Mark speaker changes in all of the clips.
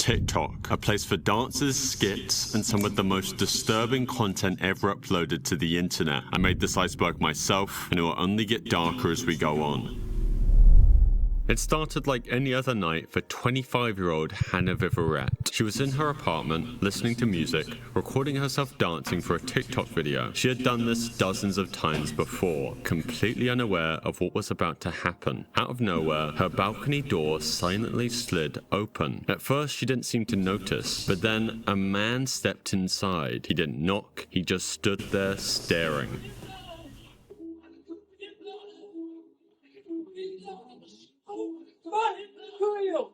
Speaker 1: TikTok, a place for dances, skits, and some of the most disturbing content ever uploaded to the internet. I made this iceberg myself, and it will only get darker as we go on. It started like any other night for 25-year-old Hannah Viverette. She was in her apartment, listening to music, recording herself dancing for a TikTok video. She had done this dozens of times before, completely unaware of what was about to happen. Out of nowhere, her balcony door silently slid open. At first, she didn't seem to notice, but then a man stepped inside. He didn't knock, he just stood there staring.
Speaker 2: For real.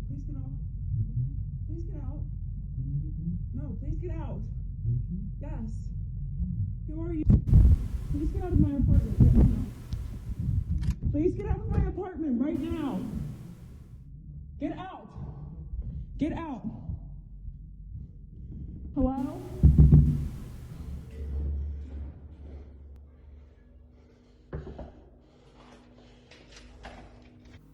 Speaker 2: Please get off. Please get out. No, please get out. Yes. Who are you? Please get out of my apartment right now. Please get out of my apartment right now. Get out. Get out. Hello?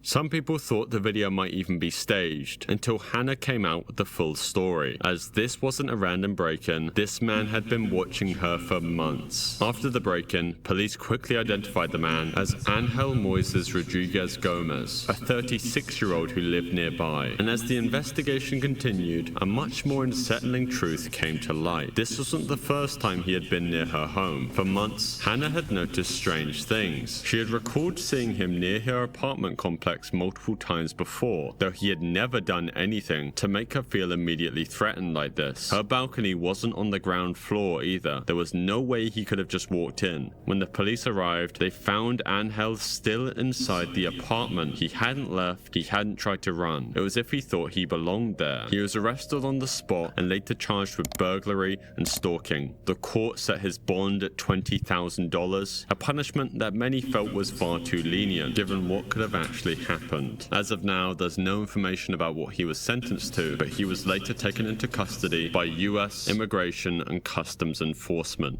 Speaker 1: Some people thought the video might even be staged, until Hannah came out with the full story. As this wasn't a random break-in, this man had been watching her for months. After the break-in, police quickly identified the man as Angel Moises Rodriguez Gomez, a 36-year-old who lived nearby. And as the investigation continued, a much more unsettling truth came to light. This wasn't the first time he had been near her home. For months, Hannah had noticed strange things. She had recalled seeing him near her apartment complex multiple times before, though he had never done anything to make her feel immediately threatened like this. Her balcony wasn't on the ground floor either. There was no way he could have just walked in. When the police arrived, they found Angel still inside the apartment. He hadn't left, he hadn't tried to run. It was as if he thought he belonged there. He was arrested on the spot and later charged with burglary and stalking. The court set his bond at $20,000, a punishment that many felt was far too lenient, given what could have actually happened. As of now, there's no information about what he was sentenced to, but he was later taken into custody by US Immigration and Customs Enforcement.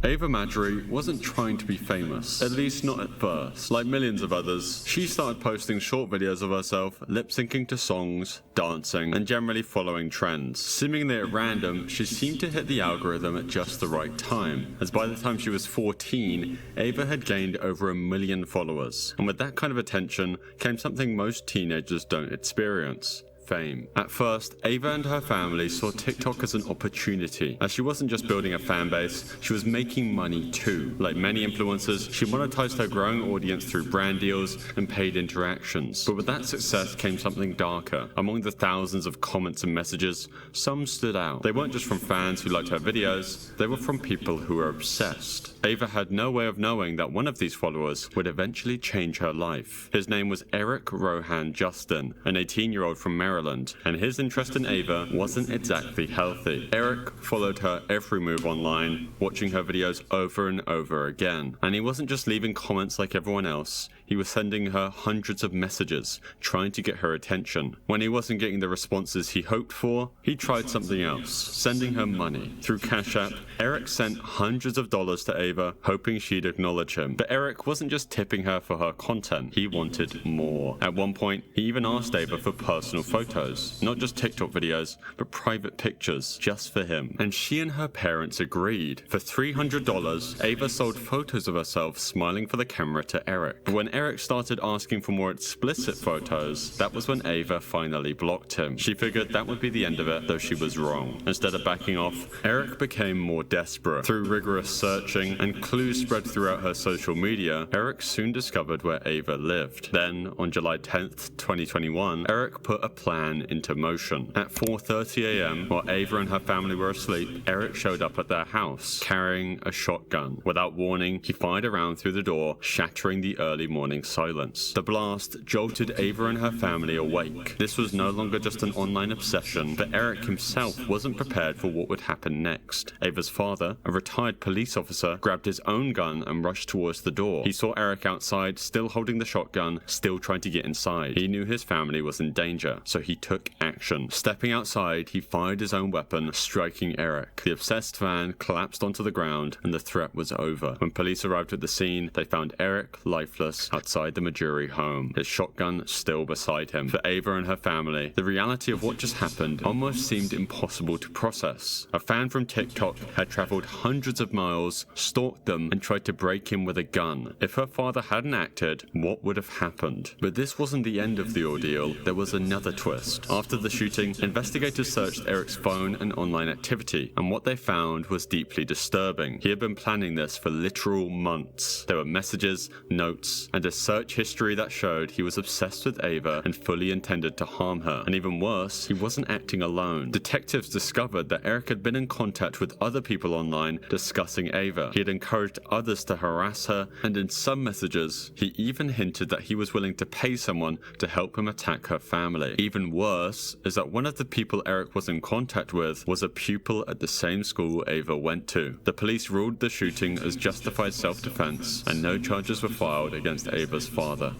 Speaker 1: Ava Maddrey wasn't trying to be famous, at least not at first. Like millions of others, she started posting short videos of herself, lip-syncing to songs, dancing, and generally following trends. Seemingly at random, she seemed to hit the algorithm at just the right time, as by the time she was 14, Ava had gained over 1 million followers. And with that kind of attention came something most teenagers don't experience: fame. At first, Ava and her family saw TikTok as an opportunity. As she wasn't just building a fan base, she was making money too. Like many influencers, she monetized her growing audience through brand deals and paid interactions. But with that success came something darker. Among the thousands of comments and messages, some stood out. They weren't just from fans who liked her videos, they were from people who were obsessed. Ava had no way of knowing that one of these followers would eventually change her life. His name was Eric Rohan Justin, an 18-year-old from Maryland, and his interest in Ava wasn't exactly healthy. Eric followed her every move online, watching her videos over and over again. And he wasn't just leaving comments like everyone else, he was sending her hundreds of messages, trying to get her attention. When he wasn't getting the responses he hoped for, he tried something else, sending her money. Through Cash App, Eric sent hundreds of dollars to Ava, hoping she'd acknowledge him. But Eric wasn't just tipping her for her content, he wanted more. At one point, he even asked Ava for personal photos, not just TikTok videos, but private pictures, just for him. And she and her parents agreed. For $300, Ava sold photos of herself smiling for the camera to Eric. But when Eric started asking for more explicit photos, that was when Ava finally blocked him. She figured that would be the end of it, though she was wrong. Instead of backing off, Eric became more desperate. Through rigorous searching and clues spread throughout her social media, Eric soon discovered where Ava lived. Then, on July 10th, 2021, Eric put a plan into motion. At 4:30 a.m., while Ava and her family were asleep, Eric showed up at their house, carrying a shotgun. Without warning, he fired a round through the door, shattering the early morning morning silence. The blast jolted Ava and her family awake. This was no longer just an online obsession, but Eric himself wasn't prepared for what would happen next. Ava's father, a retired police officer, grabbed his own gun and rushed towards the door. He saw Eric outside, still holding the shotgun, still trying to get inside. He knew his family was in danger, so he took action. Stepping outside, he fired his own weapon, striking Eric. The obsessed van collapsed onto the ground, and the threat was over. When police arrived at the scene, they found Eric lifeless outside the Majuri home, his shotgun still beside him. For Ava and her family, the reality of what just happened almost seemed impossible to process. A fan from TikTok had traveled hundreds of miles, stalked them, and tried to break in with a gun. If her father hadn't acted, what would have happened? But this wasn't the end of the ordeal. There was another twist. After the shooting, investigators searched Eric's phone and online activity, and what they found was deeply disturbing. He had been planning this for literal months. There were messages, notes, and a search history that showed he was obsessed with Ava and fully intended to harm her. And even worse, he wasn't acting alone. Detectives discovered that Eric had been in contact with other people online discussing Ava. He had encouraged others to harass her, and in some messages, he even hinted that he was willing to pay someone to help him attack her family. Even worse is that one of the people Eric was in contact with was a pupil at the same school Ava went to. The police ruled the shooting as justified self-defense, and no charges were filed against Ava's father.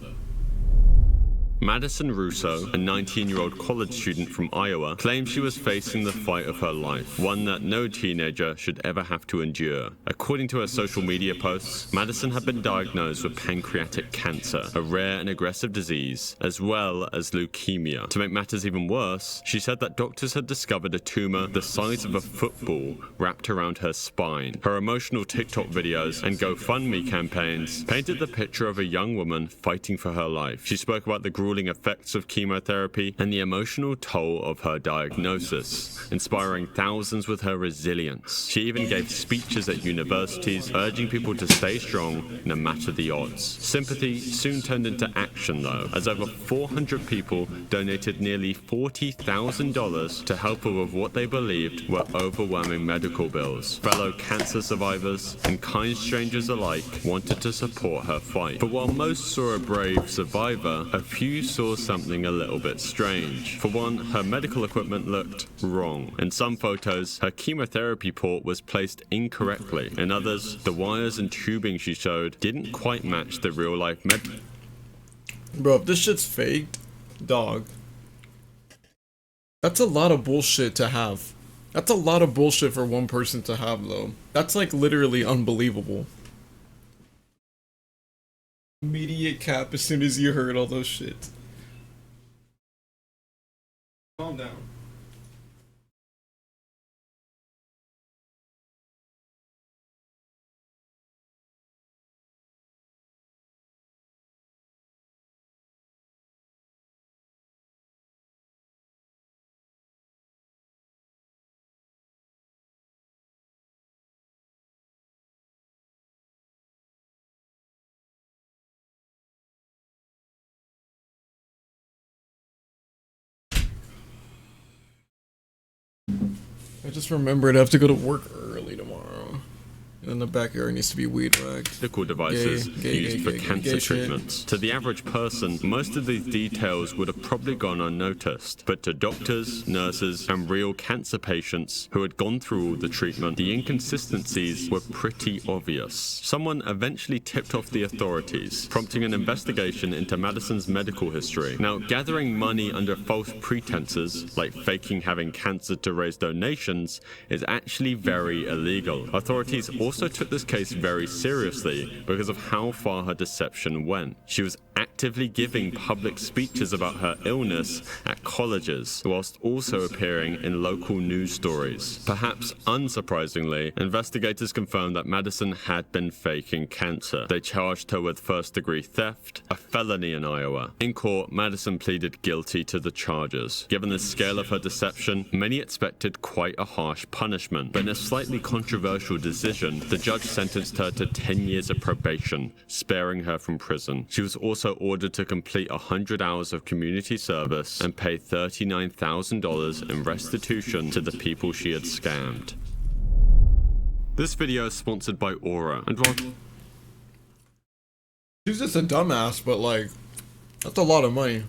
Speaker 1: Madison Russo, a 19-year-old college student from Iowa, claimed she was facing the fight of her life, one that no teenager should ever have to endure. According to her social media posts, Madison had been diagnosed with pancreatic cancer, a rare and aggressive disease, as well as leukemia. To make matters even worse, she said that doctors had discovered a tumor the size of a football wrapped around her spine. Her emotional TikTok videos and GoFundMe campaigns painted the picture of a young woman fighting for her life. She spoke about the grueling effects of chemotherapy and the emotional toll of her diagnosis, inspiring thousands with her resilience. She even gave speeches at universities, urging people to stay strong no matter the odds. Sympathy soon turned into action though, as over 400 people donated nearly $40,000 to help her with what they believed were overwhelming medical bills. Fellow cancer survivors and kind strangers alike wanted to support her fight. But while most saw a brave survivor, a few saw something a little bit strange. For one, her medical equipment looked wrong. In some photos, her chemotherapy port was placed incorrectly. In others, the wires and tubing she showed didn't quite match the real-life
Speaker 3: Bro, if this shit's faked, dog, that's a lot of bullshit to have. That's a lot of bullshit for one person to have, though. That's like literally unbelievable. Immediate cap as soon as you heard all those shit. Calm down. I just remembered I have to go to work early tomorrow. And then the backyard needs to be weed whacked.
Speaker 1: medical devices used for cancer treatments. To the average person, most of these details would have probably gone unnoticed, but to doctors, nurses, and real cancer patients who had gone through all the treatment, the inconsistencies were pretty obvious. Someone eventually tipped off the authorities, prompting an investigation into Madison's medical history. Now, gathering money under false pretenses, like faking having cancer to raise donations, is actually very illegal. Authorities also took this case very seriously because of how far her deception went. She was actively giving public speeches about her illness at colleges, whilst also appearing in local news stories. Perhaps unsurprisingly, investigators confirmed that Madison had been faking cancer. They charged her with first-degree theft, a felony in Iowa. In court, Madison pleaded guilty to the charges. Given the scale of her deception, many expected quite a harsh punishment, but in a slightly controversial decision, the judge sentenced her to 10 years of probation, sparing her from prison. She was also ordered to complete 100 hours of community service and pay $39,000 in restitution to the people she had scammed. This video is sponsored by Aura, and while
Speaker 3: She's just a dumbass, but like, that's a lot of money.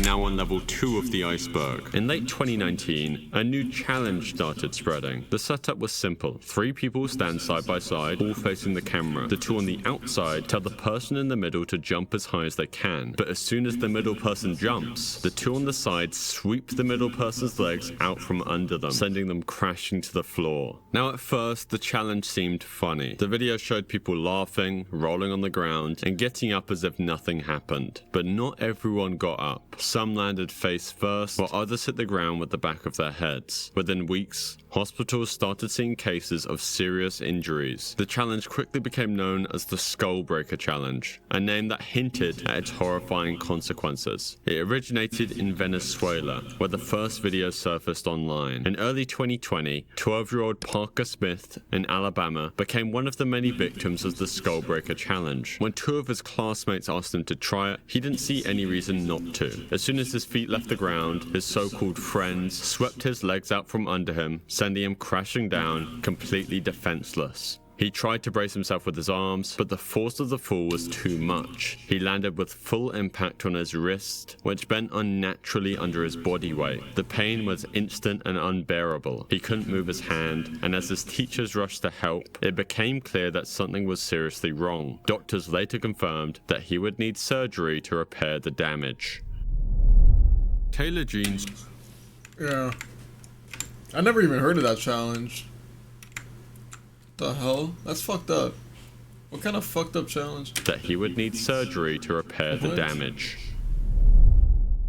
Speaker 1: Now on level 2 of the iceberg. In late 2019, a new challenge started spreading. The setup was simple. 3 people stand side by side, all facing the camera. The 2 on the outside tell the person in the middle to jump as high as they can. But as soon as the middle person jumps, the 2 on the side sweep the middle person's legs out from under them, sending them crashing to the floor. Now at first, the challenge seemed funny. The video showed people laughing, rolling on the ground, and getting up as if nothing happened. But not everyone got up. Some landed face first, while others hit the ground with the back of their heads. Within weeks, hospitals started seeing cases of serious injuries. The challenge quickly became known as the Skull Breaker Challenge, a name that hinted at its horrifying consequences. It originated in Venezuela, where the first video surfaced online. In early 2020, 12-year-old Parker Smith in Alabama became one of the many victims of the Skull Breaker Challenge. When 2 of his classmates asked him to try it, he didn't see any reason not to. As soon as his feet left the ground, his so-called friends swept his legs out from under him, sending him crashing down, completely defenseless. He tried to brace himself with his arms, but the force of the fall was too much. He landed with full impact on his wrist, which bent unnaturally under his body weight. The pain was instant and unbearable. He couldn't move his hand, and as his teachers rushed to help, it became clear that something was seriously wrong. Doctors later confirmed that he would need surgery to repair the damage. Taylor Jean's...
Speaker 3: Yeah. I never even heard of that challenge. The hell? That's fucked up. What kind of fucked up challenge?
Speaker 1: That he would need surgery to repair the damage.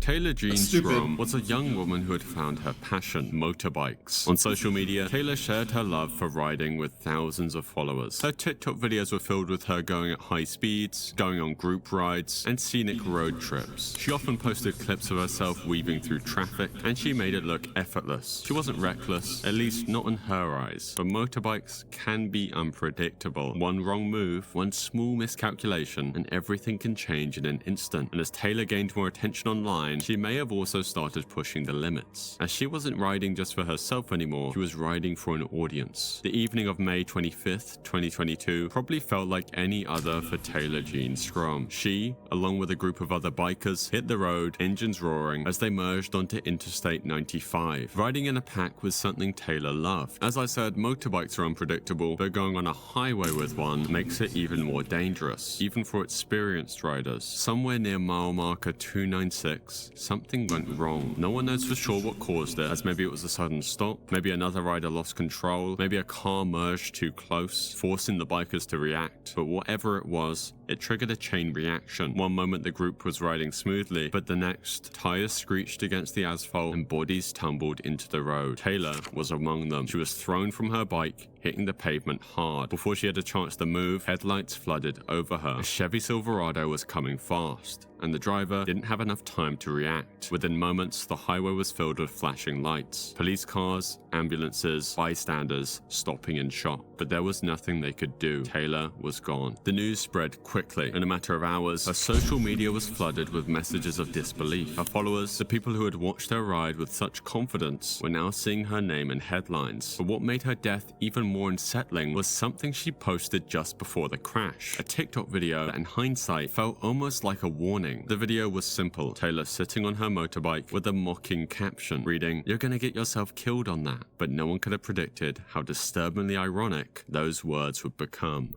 Speaker 1: Taylor Jean
Speaker 3: stupid.
Speaker 1: Strom was a young woman who had found her passion, motorbikes. On social media, Taylor shared her love for riding with thousands of followers. Her TikTok videos were filled with her going at high speeds, going on group rides, and scenic road trips. She often posted clips of herself weaving through traffic, and she made it look effortless. She wasn't reckless, at least not in her eyes. But motorbikes can be unpredictable. One wrong move, one small miscalculation, and everything can change in an instant. And as Taylor gained more attention online, she may have also started pushing the limits. As she wasn't riding just for herself anymore, she was riding for an audience. The evening of May 25th, 2022 probably felt like any other for Taylor Jean Strom. She, along with a group of other bikers, hit the road, engines roaring, as they merged onto Interstate 95. Riding in a pack was something Taylor loved. As I said, motorbikes are unpredictable, but going on a highway with one makes it even more dangerous, even for experienced riders. Somewhere near mile marker 296, something went wrong. No one knows for sure what caused it, as maybe it was a sudden stop, maybe another rider lost control, maybe a car merged too close, forcing the bikers to react. But whatever it was, it triggered a chain reaction. One moment the group was riding smoothly, but the next, tires screeched against the asphalt and bodies tumbled into the road. Taylor was among them. She was thrown from her bike, hitting the pavement hard. Before she had a chance to move, headlights flooded over her. A Chevy Silverado was coming fast, and the driver didn't have enough time to react. Within moments, the highway was filled with flashing lights. Police cars, ambulances, bystanders stopping in shock. But there was nothing they could do. Taylor was gone. The news spread quickly. In a matter of hours, her social media was flooded with messages of disbelief. Her followers, the people who had watched her ride with such confidence, were now seeing her name in headlines. But what made her death even more unsettling was something she posted just before the crash. A TikTok video that in hindsight felt almost like a warning. The video was simple. Taylor sitting on her motorbike with a mocking caption reading, "You're gonna get yourself killed on that." But no one could have predicted how disturbingly ironic those words would become.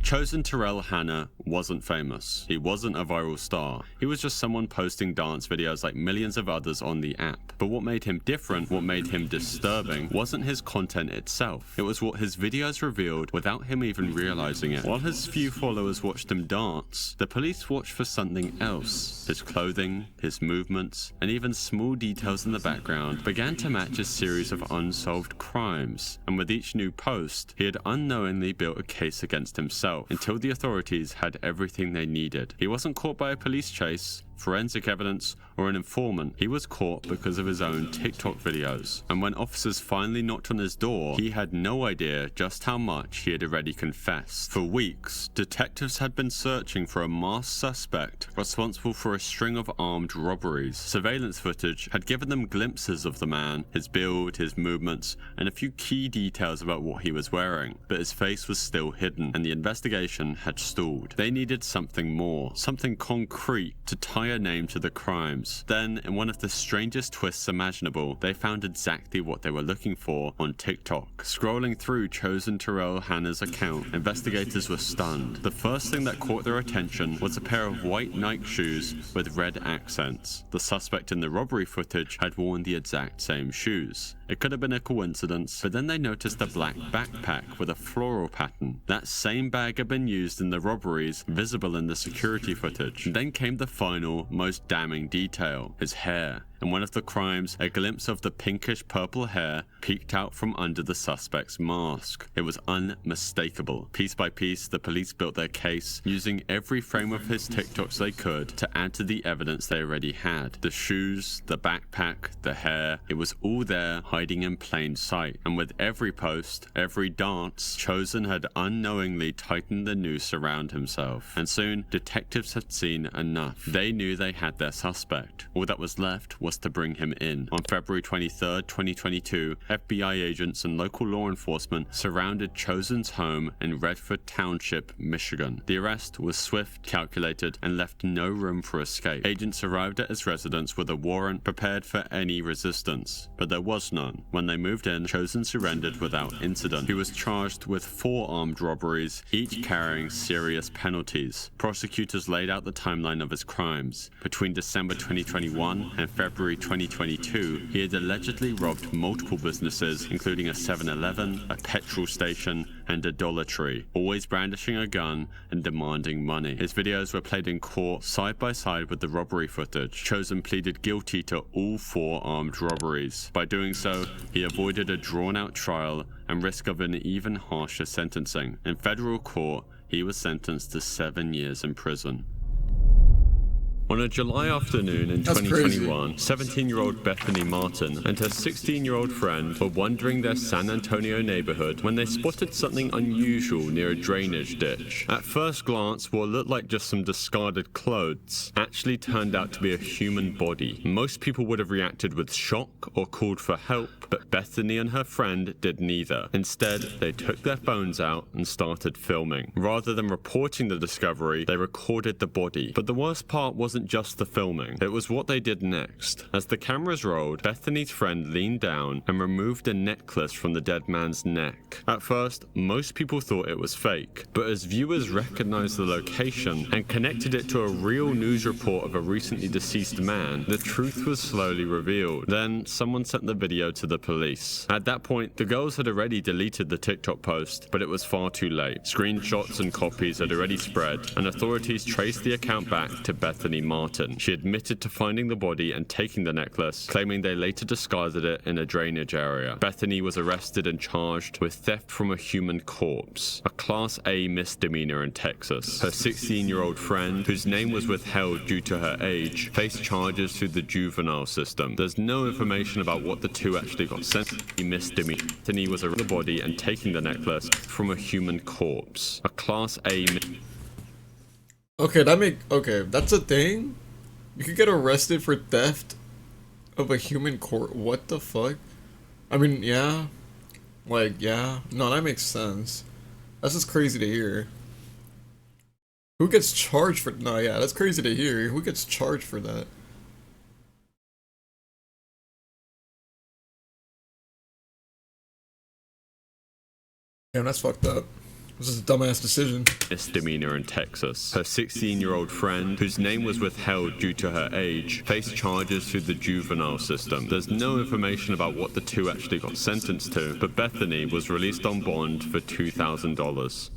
Speaker 1: Chosen Terrell Hanna wasn't famous. He wasn't a viral star. He was just someone posting dance videos like millions of others on the app. But what made him different, what made him disturbing, wasn't his content itself. It was what his videos revealed without him even realizing it. While his few followers watched him dance, the police watched for something else. His clothing, his movements, and even small details in the background began to match a series of unsolved crimes. And with each new post, he had unknowingly built a case against himself, until the authorities had everything they needed. He wasn't caught by a police chase, forensic evidence, or an informant. He was caught because of his own TikTok videos. And when officers finally knocked on his door, he had no idea just how much he had already confessed. For weeks, detectives had been searching for a masked suspect responsible for a string of armed robberies. Surveillance footage had given them glimpses of the man, his build, his movements, and a few key details about what he was wearing, but his face was still hidden, and the investigation had stalled. They needed something more, something concrete to tie a name to the crimes. Then, in one of the strangest twists imaginable, they found exactly what they were looking for on TikTok. Scrolling through Chosen Terrell Hannah's account, investigators were stunned. The first thing that caught their attention was a pair of white Nike shoes with red accents. The suspect in the robbery footage had worn the exact same shoes. It could have been a coincidence, but then they noticed a black backpack with a floral pattern. That same bag had been used in the robberies, visible in the security footage. And then came the final, most damning detail: his hair. In one of the crimes, a glimpse of the pinkish purple hair peeked out from under the suspect's mask. It was unmistakable. Piece by piece, the police built their case, using every frame of his TikToks they could to add to the evidence they already had. The shoes, the backpack, the hair, it was all there, hiding in plain sight. And with every post, every dance, Chosen had unknowingly tightened the noose around himself. And soon, detectives had seen enough. They knew they had their suspect. All that was left was to bring him in. On February 23, 2022, FBI agents and local law enforcement surrounded Chosen's home in Redford Township, Michigan. The arrest was swift, calculated, and left no room for escape. Agents arrived at his residence with a warrant, prepared for any resistance, but there was none. When they moved in, Chosen surrendered without incident. He was charged with 4 armed robberies, each carrying serious penalties. Prosecutors laid out the timeline of his crimes. Between December 2021 and February 2022, he had allegedly robbed multiple businesses, including a 7-Eleven, a petrol station, and a Dollar Tree, always brandishing a gun and demanding money. His videos were played in court side by side with the robbery footage. Chosen pleaded guilty to all 4 armed robberies. By doing so, he avoided a drawn-out trial and risk of an even harsher sentencing. In federal court, he was sentenced to 7 years in prison. On a July afternoon in 2021, 17-year-old Bethany Martin and her 16-year-old friend were wandering their San Antonio neighborhood when they spotted something unusual near a drainage ditch. At first glance, what looked like just some discarded clothes actually turned out to be a human body. Most people would have reacted with shock or called for help, but Bethany and her friend did neither. Instead, they took their phones out and started filming. Rather than reporting the discovery, they recorded the body. But the worst part wasn't just the filming, it was what they did next. As the cameras rolled, Bethany's friend leaned down and removed a necklace from the dead man's neck. At first, most people thought it was fake, but as viewers recognized the location and connected it to a real news report of a recently deceased man, the truth was slowly revealed. Then, someone sent the video to the police. At that point, the girls had already deleted the TikTok post, but it was far too late. Screenshots and copies had already spread, and authorities traced the account back to Bethany Martin. She admitted to finding the body and taking the necklace, claiming they later discarded it in a drainage area. Bethany was arrested and charged with theft from a human corpse, a Class A misdemeanor in Texas. Her 16-year-old friend, whose name was withheld due to her age, faced charges through the juvenile system. There's no information about what the two actually got sent to. Misdemeanor. Bethany was arrested the body and taking the necklace from a human corpse, a Class A.
Speaker 3: Okay, that's a thing? You could get arrested for theft of a human corpse. What the fuck? I mean, yeah. Like, yeah. No, that makes sense. That's just crazy to hear. Who gets charged for... No, yeah, that's crazy to hear. Who gets charged for that? Damn, that's fucked up. This is a dumbass decision.
Speaker 1: Misdemeanor in Texas. Her 16-year-old friend, whose name was withheld due to her age, faced charges through the juvenile system. There's no information about what the two actually got sentenced to, but Bethany was released on bond for $2,000.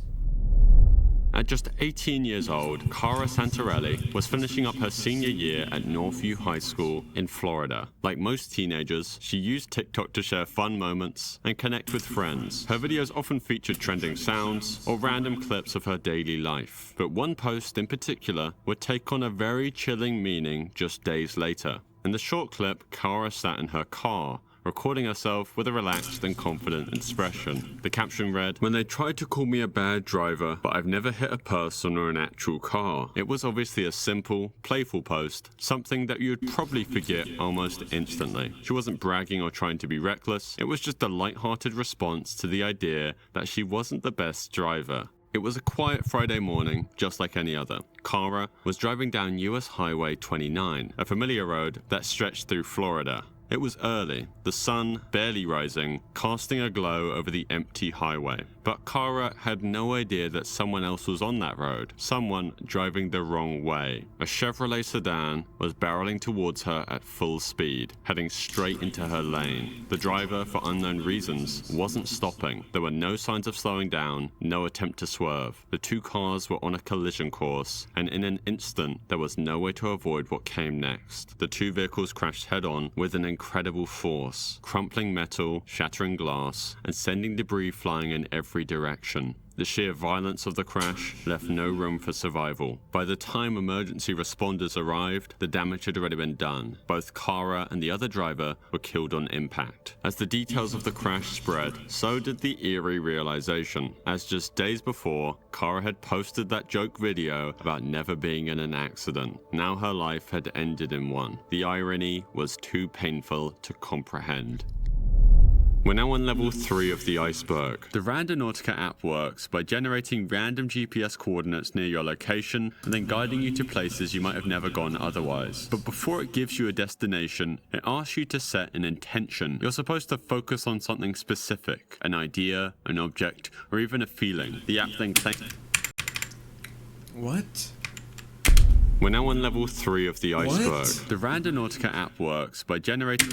Speaker 1: At just 18 years old, Cara Santarelli was finishing up her senior year at Northview High School in Florida. Like most teenagers, she used TikTok to share fun moments and connect with friends. Her videos often featured trending sounds or random clips of her daily life. But one post in particular would take on a very chilling meaning just days later. In the short clip, Cara sat in her car, recording herself with a relaxed and confident expression. The caption read, "When they tried to call me a bad driver, but I've never hit a person or an actual car." It was obviously a simple, playful post, something that you'd probably forget almost instantly. She wasn't bragging or trying to be reckless. It was just a lighthearted response to the idea that she wasn't the best driver. It was a quiet Friday morning, just like any other. Cara was driving down US Highway 29, a familiar road that stretched through Florida. It was early, the sun barely rising, casting a glow over the empty highway. But Cara had no idea that someone else was on that road, someone driving the wrong way. A Chevrolet sedan was barreling towards her at full speed, heading straight into her lane. The driver, for unknown reasons, wasn't stopping. There were no signs of slowing down, no attempt to swerve. The two cars were on a collision course, and in an instant, there was no way to avoid what came next. The two vehicles crashed head-on with an incredible force, crumpling metal, shattering glass, and sending debris flying in every direction. The sheer violence of the crash left no room for survival. By the time emergency responders arrived, the damage had already been done. Both Cara and the other driver were killed on impact. As the details of the crash spread, so did the eerie realization, as just days before, Cara had posted that joke video about never being in an accident. Now her life had ended in one. The irony was too painful to comprehend. We're now on level 3 of the Iceberg. The Randonautica app works by generating random GPS coordinates near your location and then guiding you to places you might have never gone otherwise. But before it gives you a destination, it asks you to set an intention. You're supposed to focus on something specific, an idea, an object, or even a feeling. The app then claims...
Speaker 3: What?
Speaker 1: We're now on level 3 of the Iceberg.
Speaker 3: What?
Speaker 1: The Randonautica app works by generating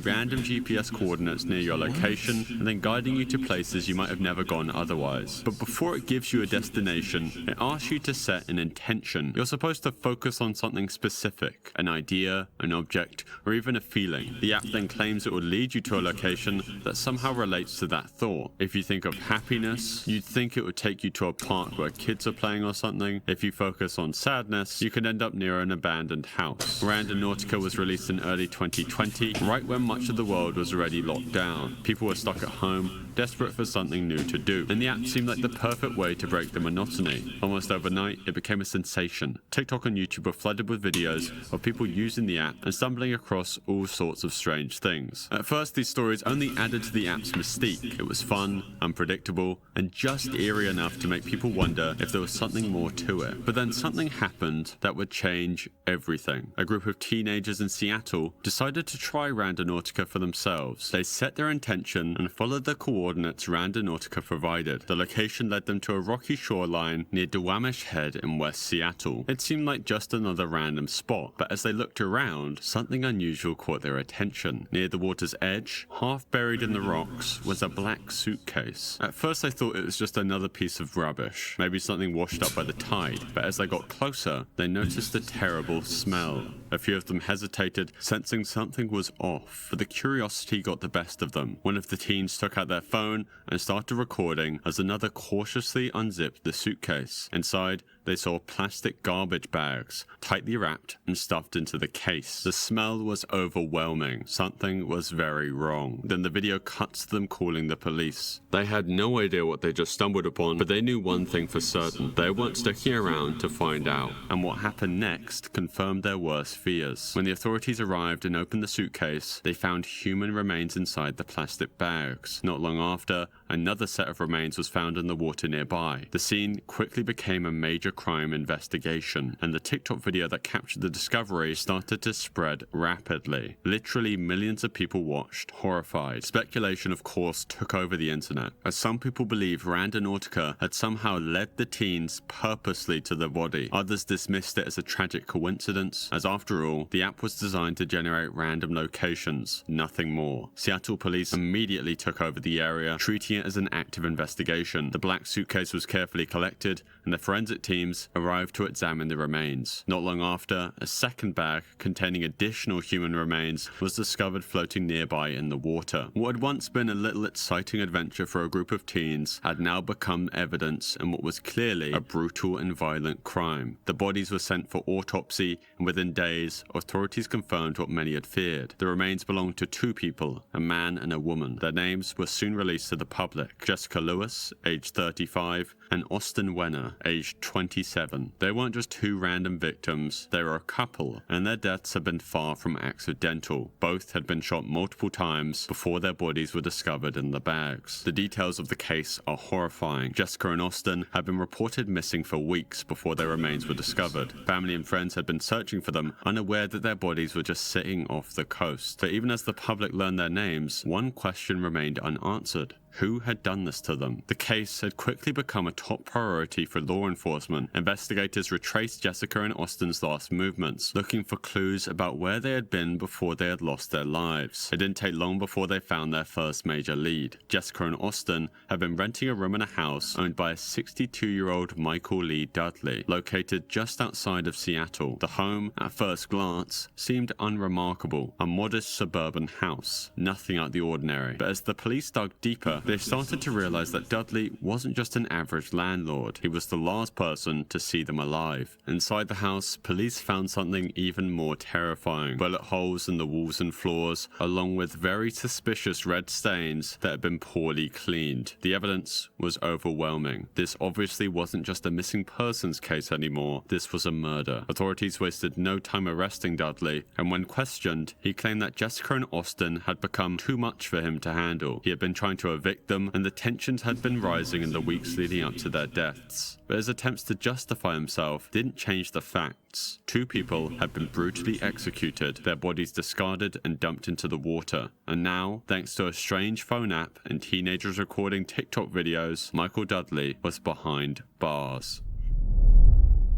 Speaker 1: random GPS coordinates near your location and then guiding you to places you might have never gone otherwise. But before it gives you a destination, it asks you to set an intention. You're supposed to focus on something specific, an idea, an object, or even a feeling. The app then claims it will lead you to a location that somehow relates to that thought. If you think of happiness, you'd think it would take you to a park where kids are playing or something. If you focus on sadness, you could end up near an abandoned house. Randonautica was released in early 2020, right when much of the world was already locked down. People were stuck at home, desperate for something new to do, and the app seemed like the perfect way to break the monotony. Almost overnight, it became a sensation. TikTok and YouTube were flooded with videos of people using the app and stumbling across all sorts of strange things. At first, these stories only added to the app's mystique. It was fun, unpredictable, and just eerie enough to make people wonder if there was something more to it. But then something happened that would change everything. A group of teenagers in Seattle decided to try Randonautica for themselves. They set their intention and followed the coordinates Randonautica provided. The location led them to a rocky shoreline near Duwamish Head in West Seattle. It seemed like just another random spot, but as they looked around, something unusual caught their attention. Near the water's edge, half buried in the rocks, was a black suitcase. At first they thought it was just another piece of rubbish, maybe something washed up by the tide, but as they got closer, they noticed a terrible smell. A few of them hesitated, sensing something was off, but the curiosity got the best of them. One of the teens took out their phone and started recording as another cautiously unzipped the suitcase. Inside, they saw plastic garbage bags, tightly wrapped and stuffed into the case. The smell was overwhelming. Something was very wrong. Then the video cuts to them calling the police. They had no idea what they just stumbled upon, but they knew one thing for certain. They weren't sticking around to find out. And what happened next confirmed their worst fears. When the authorities arrived and opened the suitcase, they found human remains inside the plastic bags. Not long after, another set of remains was found in the water nearby. The scene quickly became a major crime investigation, and the TikTok video that captured the discovery started to spread rapidly. Literally millions of people watched, horrified. Speculation, of course, took over the internet, as some people believe Randonautica had somehow led the teens purposely to the body. Others dismissed it as a tragic coincidence, as after all, the app was designed to generate random locations, nothing more. Seattle police immediately took over the area, treating it as an active investigation. The black suitcase was carefully collected, and the forensic teams arrived to examine the remains. Not long after, a second bag containing additional human remains was discovered floating nearby in the water. What had once been a little exciting adventure for a group of teens had now become evidence in what was clearly a brutal and violent crime. The bodies were sent for autopsy, and within days, authorities confirmed what many had feared. The remains belonged to two people, a man and a woman. Their names were soon released to the public: Jessica Lewis, aged 35, and Austin Wenner, aged 27. They weren't just two random victims, they were a couple, and their deaths had been far from accidental. Both had been shot multiple times before their bodies were discovered in the bags. The details of the case are horrifying. Jessica and Austin had been reported missing for weeks before their remains were discovered. Family and friends had been searching for them, unaware that their bodies were just sitting off the coast. But even as the public learned their names, one question remained unanswered. Who had done this to them? The case had quickly become a top priority for law enforcement. Investigators retraced Jessica and Austin's last movements, looking for clues about where they had been before they had lost their lives. It didn't take long before they found their first major lead. Jessica and Austin had been renting a room in a house owned by a 62-year-old Michael Lee Dudley, located just outside of Seattle. The home, at first glance, seemed unremarkable. A modest suburban house, nothing out of the ordinary. But as the police dug deeper, they started to realize that Dudley wasn't just an average landlord. He was the last person to see them alive. Inside the house, police found something even more terrifying. Bullet holes in the walls and floors, along with very suspicious red stains that had been poorly cleaned. The evidence was overwhelming. This obviously wasn't just a missing persons case anymore. This was a murder. Authorities wasted no time arresting Dudley, and when questioned, he claimed that Jessica and Austin had become too much for him to handle. He had been trying to evict them, and the tensions had been rising in the weeks leading up to their deaths. But his attempts to justify himself didn't change the facts. Two people had been brutally executed, their bodies discarded and dumped into the water. And now, thanks to a strange phone app and teenagers recording TikTok videos, Michael Dudley was behind bars.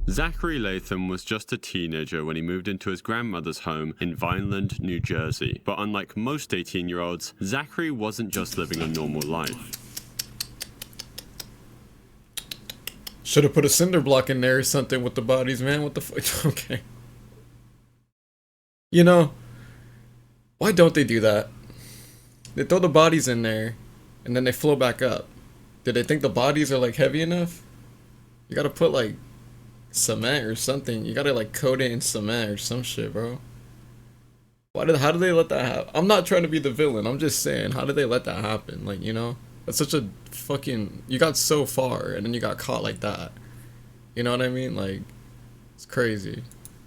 Speaker 1: Zachary Latham was just a teenager when he moved into his grandmother's home in Vineland, New Jersey. But unlike most 18-year-olds, Zachary wasn't just living a normal life.
Speaker 3: Should have put a cinder block in there or something with the bodies, man. What the fuck? Okay. You know, why don't they do that? They throw the bodies in there, and then they float back up. Did they think the bodies are, like, heavy enough? You gotta put, like, cement or something. You gotta, like, coat it in cement or some shit, bro. How did they let that happen? I'm not trying to be the villain. I'm just saying, how did they let that happen? Like, you know? That's such a fucking... You got so far, and then you got caught like that. You know what I mean? Like, it's crazy.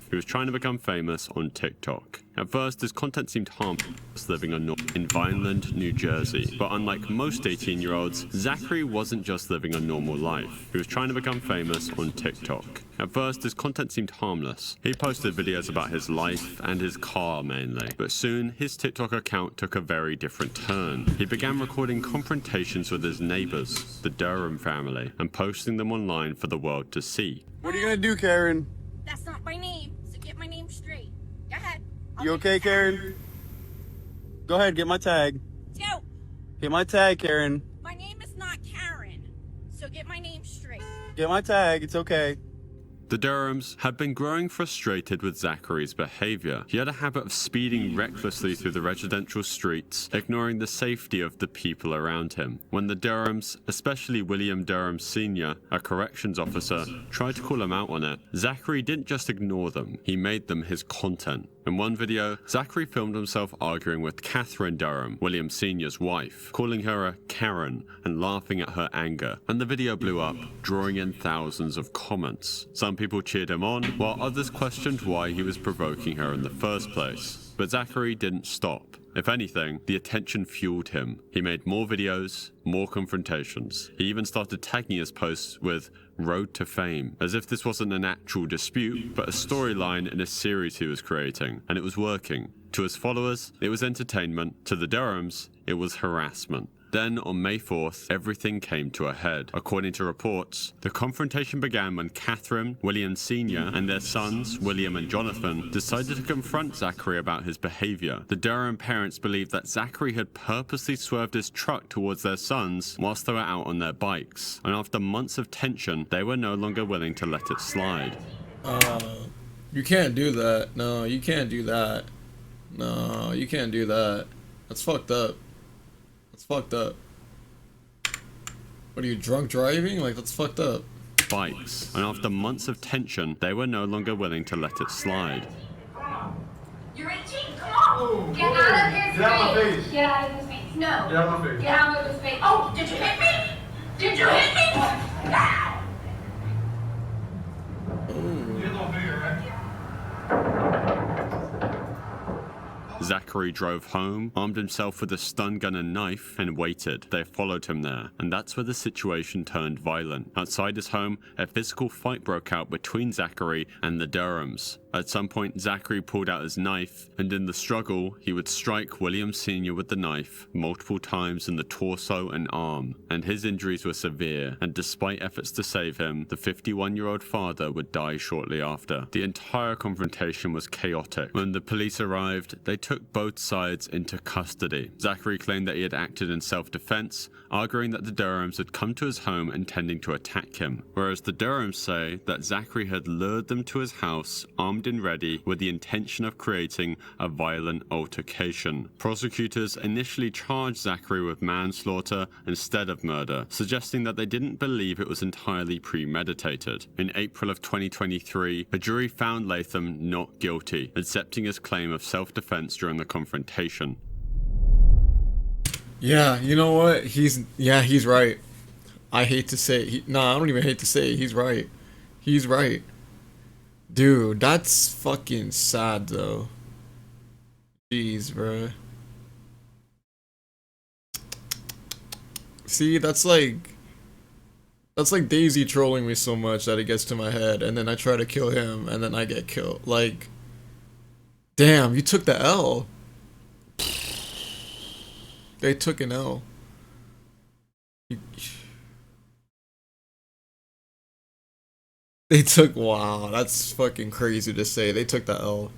Speaker 1: He was trying to become famous on TikTok. At first, his content seemed harmless, living in Vineland, New Jersey. But unlike most 18-year-olds, Zachary wasn't just living a normal life. He was trying to become famous on TikTok. At first, his content seemed harmless. He posted videos about his life and his car mainly. But soon, his TikTok account took a very different turn. He began recording confrontations with his neighbors, the Durham family, and posting them online for the world to see.
Speaker 4: What are you gonna do, Karen?
Speaker 5: That's not my name, so get my name straight. Go ahead.
Speaker 4: You okay, Karen? Go ahead, get my tag.
Speaker 5: Let's go.
Speaker 4: Get my tag, Karen.
Speaker 5: My name is not Karen, so get my name straight.
Speaker 4: Get my tag, it's okay.
Speaker 1: The Durhams had been growing frustrated with Zachary's behavior. He had a habit of speeding recklessly through the residential streets, ignoring the safety of the people around him. When the Durhams, especially William Durham Sr., a corrections officer, tried to call him out on it, Zachary didn't just ignore them, he made them his content. In one video, Zachary filmed himself arguing with Catherine Durham, William Sr.'s wife, calling her a Karen and laughing at her anger. And the video blew up, drawing in thousands of comments. Some people cheered him on, while others questioned why he was provoking her in the first place. But Zachary didn't stop. If anything, the attention fueled him. He made more videos, more confrontations. He even started tagging his posts with "Road to Fame," as if this wasn't an actual dispute, but a storyline in a series he was creating, and it was working. To his followers, it was entertainment. To the Durhams, it was harassment. Then, on May 4th, everything came to a head. According to reports, the confrontation began when Catherine, William Sr., and their sons, William and Jonathan, decided to confront Zachary about his behavior. The Durham parents believed that Zachary had purposely swerved his truck towards their sons whilst they were out on their bikes, and after months of tension, they were no longer willing to let it slide.
Speaker 3: You can't do that. No, you can't do that. No, you can't do that. That's fucked up. That's fucked up. What are you, drunk driving? Like, that's fucked up.
Speaker 1: Bikes, and after months of tension, they were no longer willing to let it slide.
Speaker 6: You're 18, come on! Get out of his
Speaker 4: Get out of my face!
Speaker 6: Get out of his face. No.
Speaker 4: Get out of my face.
Speaker 6: Get out of his face. Oh, did you hit me? Did you hit me? Ah!
Speaker 4: You're a little bigger, right?
Speaker 1: Zachary drove home, armed himself with a stun gun and knife, and waited. They followed him there, and that's where the situation turned violent. Outside his home, a physical fight broke out between Zachary and the Durhams. At some point, Zachary pulled out his knife, and in the struggle, he would strike William Sr. with the knife multiple times in the torso and arm, and his injuries were severe, and despite efforts to save him, the 51-year-old father would die shortly after. The entire confrontation was chaotic. When the police arrived, they took both sides into custody. Zachary claimed that he had acted in self-defense, arguing that the Durhams had come to his home intending to attack him, whereas the Durhams say that Zachary had lured them to his house, armed and ready, with the intention of creating a violent altercation. Prosecutors initially charged Zachary with manslaughter instead of murder, suggesting that they didn't believe it was entirely premeditated. In April of 2023, a jury found Latham not guilty, accepting his claim of self-defense during the confrontation.
Speaker 3: Yeah, you know what? He's right. I hate to say it. I don't even hate to say it. He's right. He's right. Dude, that's fucking sad, though. Jeez, bruh. See, that's like Daisy trolling me so much that it gets to my head, and then I try to kill him, and then I get killed. Like, damn, you took the L. They took an L. Wow, that's fucking crazy to say. They took the L.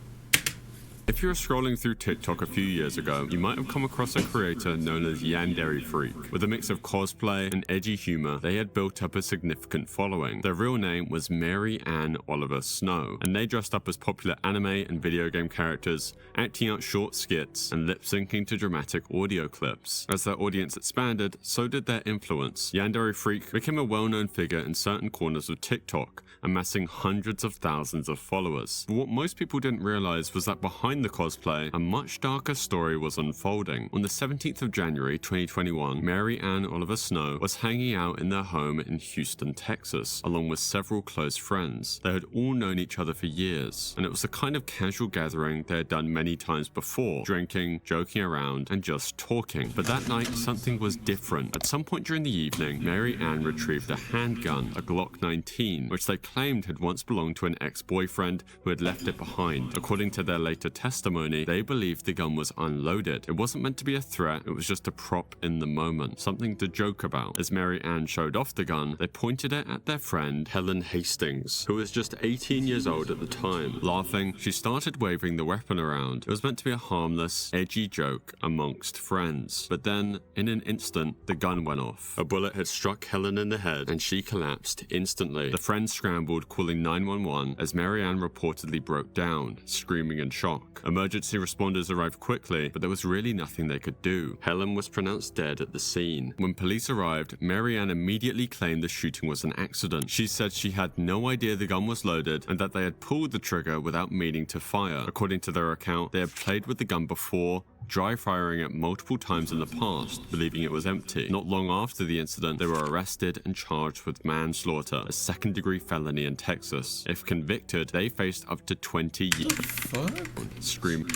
Speaker 1: If you were scrolling through TikTok a few years ago, you might have come across a creator known as Yandere Freak. With a mix of cosplay and edgy humor, they had built up a significant following. Their real name was Mary Ann Oliver Snow, and they dressed up as popular anime and video game characters, acting out short skits and lip-syncing to dramatic audio clips. As their audience expanded, so did their influence. Yandere Freak became a well-known figure in certain corners of TikTok, amassing hundreds of thousands of followers. But what most people didn't realize was that behind the cosplay, a much darker story was unfolding. On the 17th of January 2021, Mary Ann Oliver Snow was hanging out in their home in Houston, Texas, along with several close friends. They had all known each other for years, and it was the kind of casual gathering they had done many times before, drinking, joking around, and just talking. But that night, something was different. At some point during the evening, Mary Ann retrieved a handgun, a Glock 19, which they claimed had once belonged to an ex-boyfriend who had left it behind. According to their later testimony, they believed the gun was unloaded. It wasn't meant to be a threat, it was just a prop in the moment, something to joke about. As Mary Ann showed off the gun, they pointed it at their friend Helen Hastings, who was just 18 years old at the time. Laughing, she started waving the weapon around. It was meant to be a harmless, edgy joke amongst friends. But then, in an instant, the gun went off. A bullet had struck Helen in the head, and she collapsed instantly. The friends scrambled, calling 911, as Mary Ann reportedly broke down, screaming in shock. Emergency responders arrived quickly, but there was really nothing they could do. Helen was pronounced dead at the scene. When police arrived, Mary Ann immediately claimed the shooting was an accident. She said she had no idea the gun was loaded and that they had pulled the trigger without meaning to fire. According to their account, they had played with the gun before, dry firing it multiple times in the past, believing it was empty. Not long after the incident, they were arrested and charged with manslaughter, a second-degree felony in Texas. If convicted, they faced up to 20 years.
Speaker 3: Fuck?
Speaker 1: Scream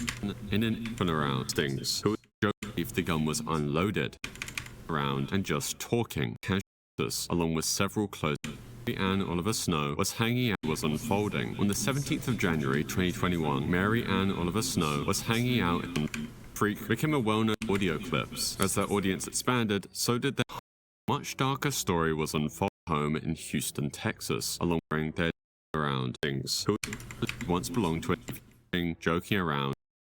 Speaker 1: in an around Stings, who believed the gun was unloaded, around and just talking. Casualties, along with several close. Mary Ann Oliver Snow was hanging out was unfolding. On the 17th of January 2021, Mary Ann Oliver Snow was hanging out in Freak became a well-known audio clips. As their audience expanded, so did their much darker story was unfolding home in Houston, Texas, along with their around things who once belonged to a joking around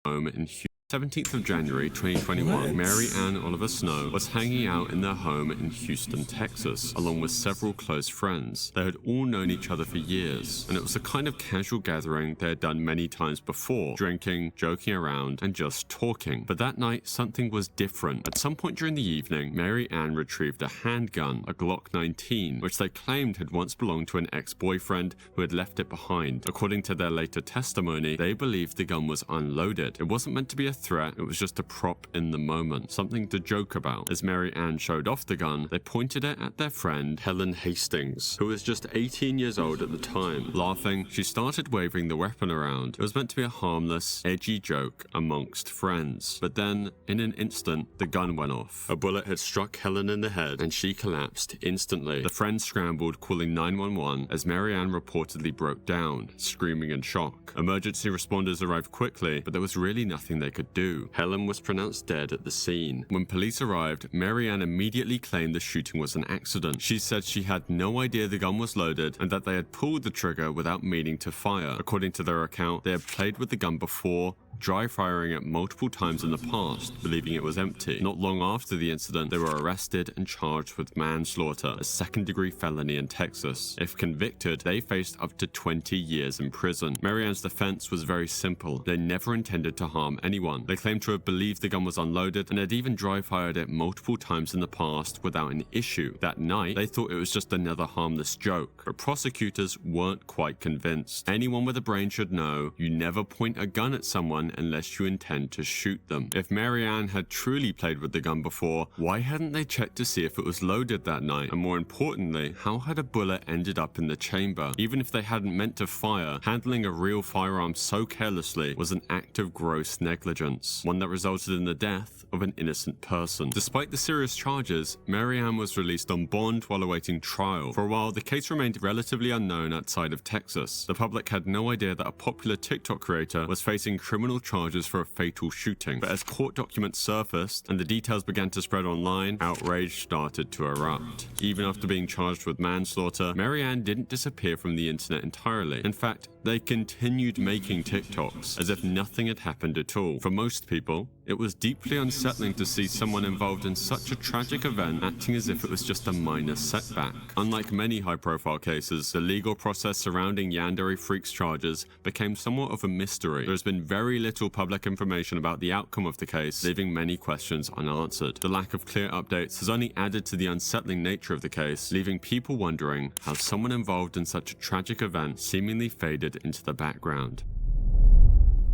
Speaker 1: home in Houston. 17th of January 2021, Mary Ann Oliver Snow was hanging out in their home in Houston, Texas, along with several close friends. They had all known each other for years, and it was a kind of casual gathering they had done many times before, drinking, joking around, and just talking. But that night, something was different. At some point during the evening, Mary Ann retrieved a handgun, a Glock 19, which they claimed had once belonged to an ex-boyfriend who had left it behind. According to their later testimony, they believed the gun was unloaded. It wasn't meant to be a threat, it was just a prop in the moment, something to joke about. As Mary Ann showed off the gun, they pointed it at their friend Helen Hastings, who was just 18 years old at the time. Laughing, she started waving the weapon around. It was meant to be a harmless, edgy joke amongst friends. But then, in an instant, the gun went off. A bullet had struck Helen in the head, and she collapsed instantly. The friends scrambled, calling 911, as Mary Ann reportedly broke down, screaming in shock. Emergency responders arrived quickly, but there was really nothing they could do. Helen was pronounced dead at the scene. When police arrived, Mary Ann immediately claimed the shooting was an accident. She said she had no idea the gun was loaded and that they had pulled the trigger without meaning to fire. According to their account, they had played with the gun before, dry firing it multiple times in the past, believing it was empty. Not long after the incident, they were arrested and charged with manslaughter, a second-degree felony in Texas. If convicted, they faced up to 20 years in prison. Mary Ann's defense was very simple. They never intended to harm anyone. They claimed to have believed the gun was unloaded and had even dry fired it multiple times in the past without an issue. That night, they thought it was just another harmless joke, but prosecutors weren't quite convinced. Anyone with a brain should know you never point a gun at someone unless you intend to shoot them. If Mary Ann had truly played with the gun before, why hadn't they checked to see if it was loaded that night? And more importantly, how had a bullet ended up in the chamber? Even if they hadn't meant to fire, handling a real firearm so carelessly was an act of gross negligence, one that resulted in the death of an innocent person. Despite the serious charges, Mary Ann was released on bond while awaiting trial. For a while, the case remained relatively unknown outside of Texas. The public had no idea that a popular TikTok creator was facing criminal charges for a fatal shooting. But as court documents surfaced and the details began to spread online, outrage started to erupt. Even after being charged with manslaughter, Mary Ann didn't disappear from the internet entirely. In fact, they continued making TikToks as if nothing had happened at all. For most people, it was deeply unsettling to see someone involved in such a tragic event acting as if it was just a minor setback. Unlike many high-profile cases, the legal process surrounding Yandere Freak's charges became somewhat of a mystery. There has been very little public information about the outcome of the case, leaving many questions unanswered. The lack of clear updates has only added to the unsettling nature of the case, leaving people wondering how someone involved in such a tragic event seemingly faded into the background.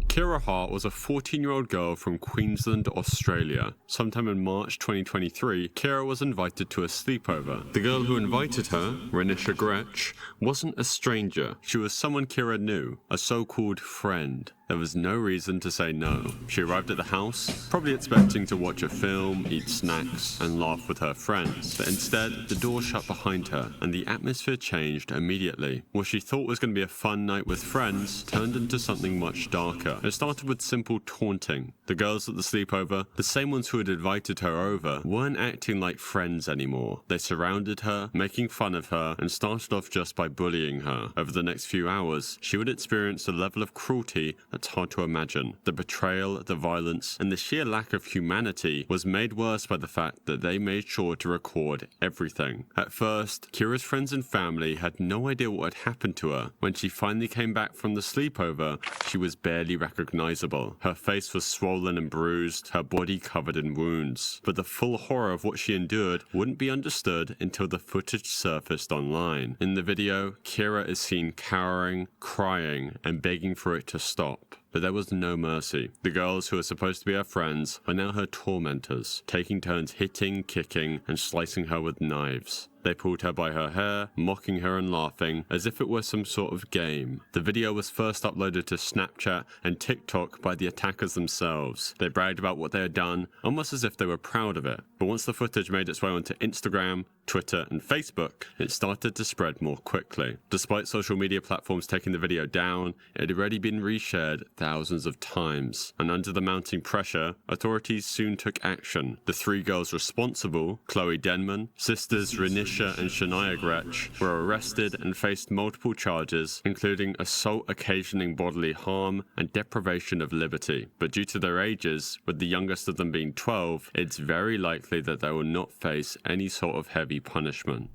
Speaker 1: Kira Hart was a 14-year-old girl from Queensland, Australia. Sometime in March 2023, Kira was invited to a sleepover. The girl who invited her, Renisha Gretsch, wasn't a stranger. She was someone Kira knew, a so-called friend. There was no reason to say no. She arrived at the house, probably expecting to watch a film, eat snacks, and laugh with her friends. But instead, the door shut behind her, and the atmosphere changed immediately. What she thought was going to be a fun night with friends turned into something much darker. It started with simple taunting. The girls at the sleepover, the same ones who had invited her over, weren't acting like friends anymore. They surrounded her, making fun of her, and started off just by bullying her. Over the next few hours, she would experience a level of cruelty that's hard to imagine. The betrayal, the violence, and the sheer lack of humanity was made worse by the fact that they made sure to record everything. At first, Kira's friends and family had no idea what had happened to her. When she finally came back from the sleepover, she was barely recognizable. Her face was swollen and bruised, her body covered in wounds. But the full horror of what she endured wouldn't be understood until the footage surfaced online. In the video, Kira is seen cowering, crying, and begging for it to stop. But there was no mercy. The girls who were supposed to be her friends are now her tormentors, taking turns hitting, kicking, and slicing her with knives. They pulled her by her hair, mocking her and laughing, as if it were some sort of game. The video was first uploaded to Snapchat and TikTok by the attackers themselves. They bragged about what they had done, almost as if they were proud of it. But once the footage made its way onto Instagram, Twitter, and Facebook, it started to spread more quickly. Despite social media platforms taking the video down, it had already been reshared thousands of times. And under the mounting pressure, authorities soon took action. The three girls responsible, Chloe Denman, sisters Renisha and Shania Gretsch, were arrested and faced multiple charges, including assault occasioning bodily harm and deprivation of liberty. But due to their ages, with the youngest of them being 12, it's very likely that they will not face any sort of heavy punishment.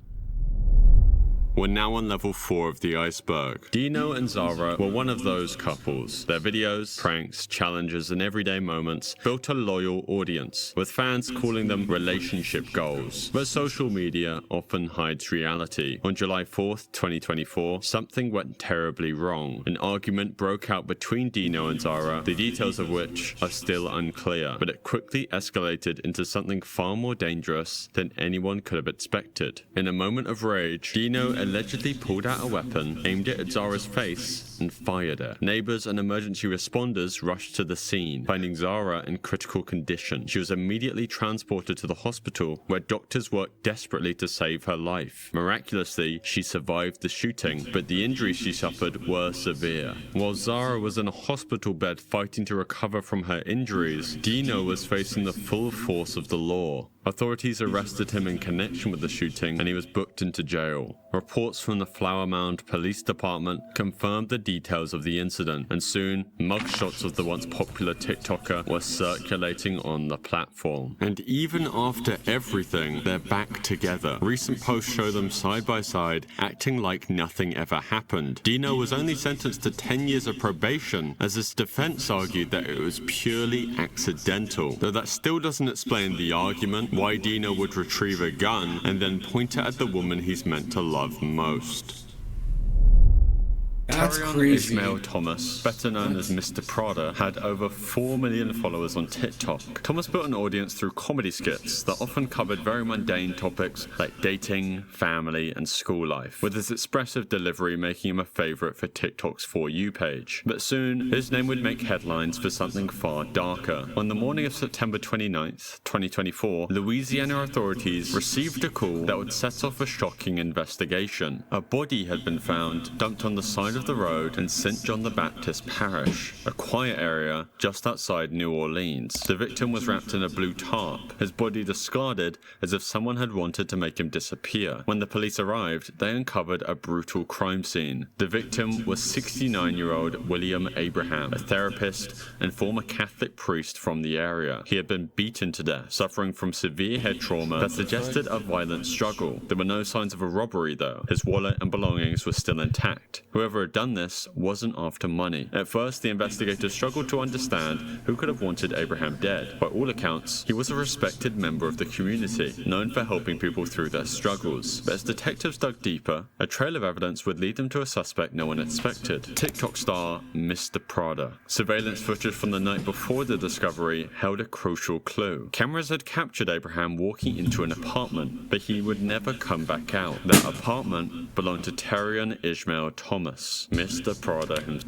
Speaker 1: We're now on level 4 of the iceberg. Dino and Zara were one of those couples. Their videos, pranks, challenges, and everyday moments built a loyal audience, with fans calling them relationship goals. But social media often hides reality. On July 4th, 2024, something went terribly wrong. An argument broke out between Dino and Zara, the details of which are still unclear, but it quickly escalated into something far more dangerous than anyone could have expected. In a moment of rage, Dino allegedly pulled out a weapon, aimed it at Zara's face, and fired it. Neighbors and emergency responders rushed to the scene, finding Zara in critical condition. She was immediately transported to the hospital, where doctors worked desperately to save her life. Miraculously, she survived the shooting, but the injuries she suffered were severe. While Zara was in a hospital bed fighting to recover from her injuries, Dino was facing the full force of the law. Authorities arrested him in connection with the shooting, and he was booked into jail. Reports from the Flower Mound Police Department confirmed the details of the incident, and soon, mugshots of the once popular TikToker were circulating on the platform. And even after everything, they're back together. Recent posts show them side by side, acting like nothing ever happened. Dino was only sentenced to 10 years of probation, as his defense argued that it was purely accidental. Though that still doesn't explain the argument why Dino would retrieve a gun and then point it at the woman he's meant to love most.
Speaker 3: That's
Speaker 1: Tarion
Speaker 3: crazy.
Speaker 1: Ishmael Thomas, better known as Mr. Prada, had over 4 million followers on TikTok. Thomas built an audience through comedy skits that often covered very mundane topics like dating, family, and school life, with his expressive delivery making him a favorite for TikTok's For You page. But soon, his name would make headlines for something far darker. On the morning of September 29th, 2024, Louisiana authorities received a call that would set off a shocking investigation. A body had been found, dumped on the side of the road in St. John the Baptist Parish, a quiet area just outside New Orleans. The victim was wrapped in a blue tarp, his body discarded as if someone had wanted to make him disappear. When the police arrived, they uncovered a brutal crime scene. The victim was 69-year-old William Abraham, a therapist and former Catholic priest from the area. He had been beaten to death, suffering from severe head trauma that suggested a violent struggle. There were no signs of a robbery though. His wallet and belongings were still intact. Whoever had done this wasn't after money. At first, the investigators struggled to understand who could have wanted Abraham dead. By all accounts, he was a respected member of the community, known for helping people through their struggles. But as detectives dug deeper, a trail of evidence would lead them to a suspect no one expected: TikTok star Mr. Prada. Surveillance footage from the night before the discovery held a crucial clue. Cameras had captured Abraham walking into an apartment, but he would never come back out. That apartment belonged to Tarion Ishmael Thomas, Mr. Prada himself.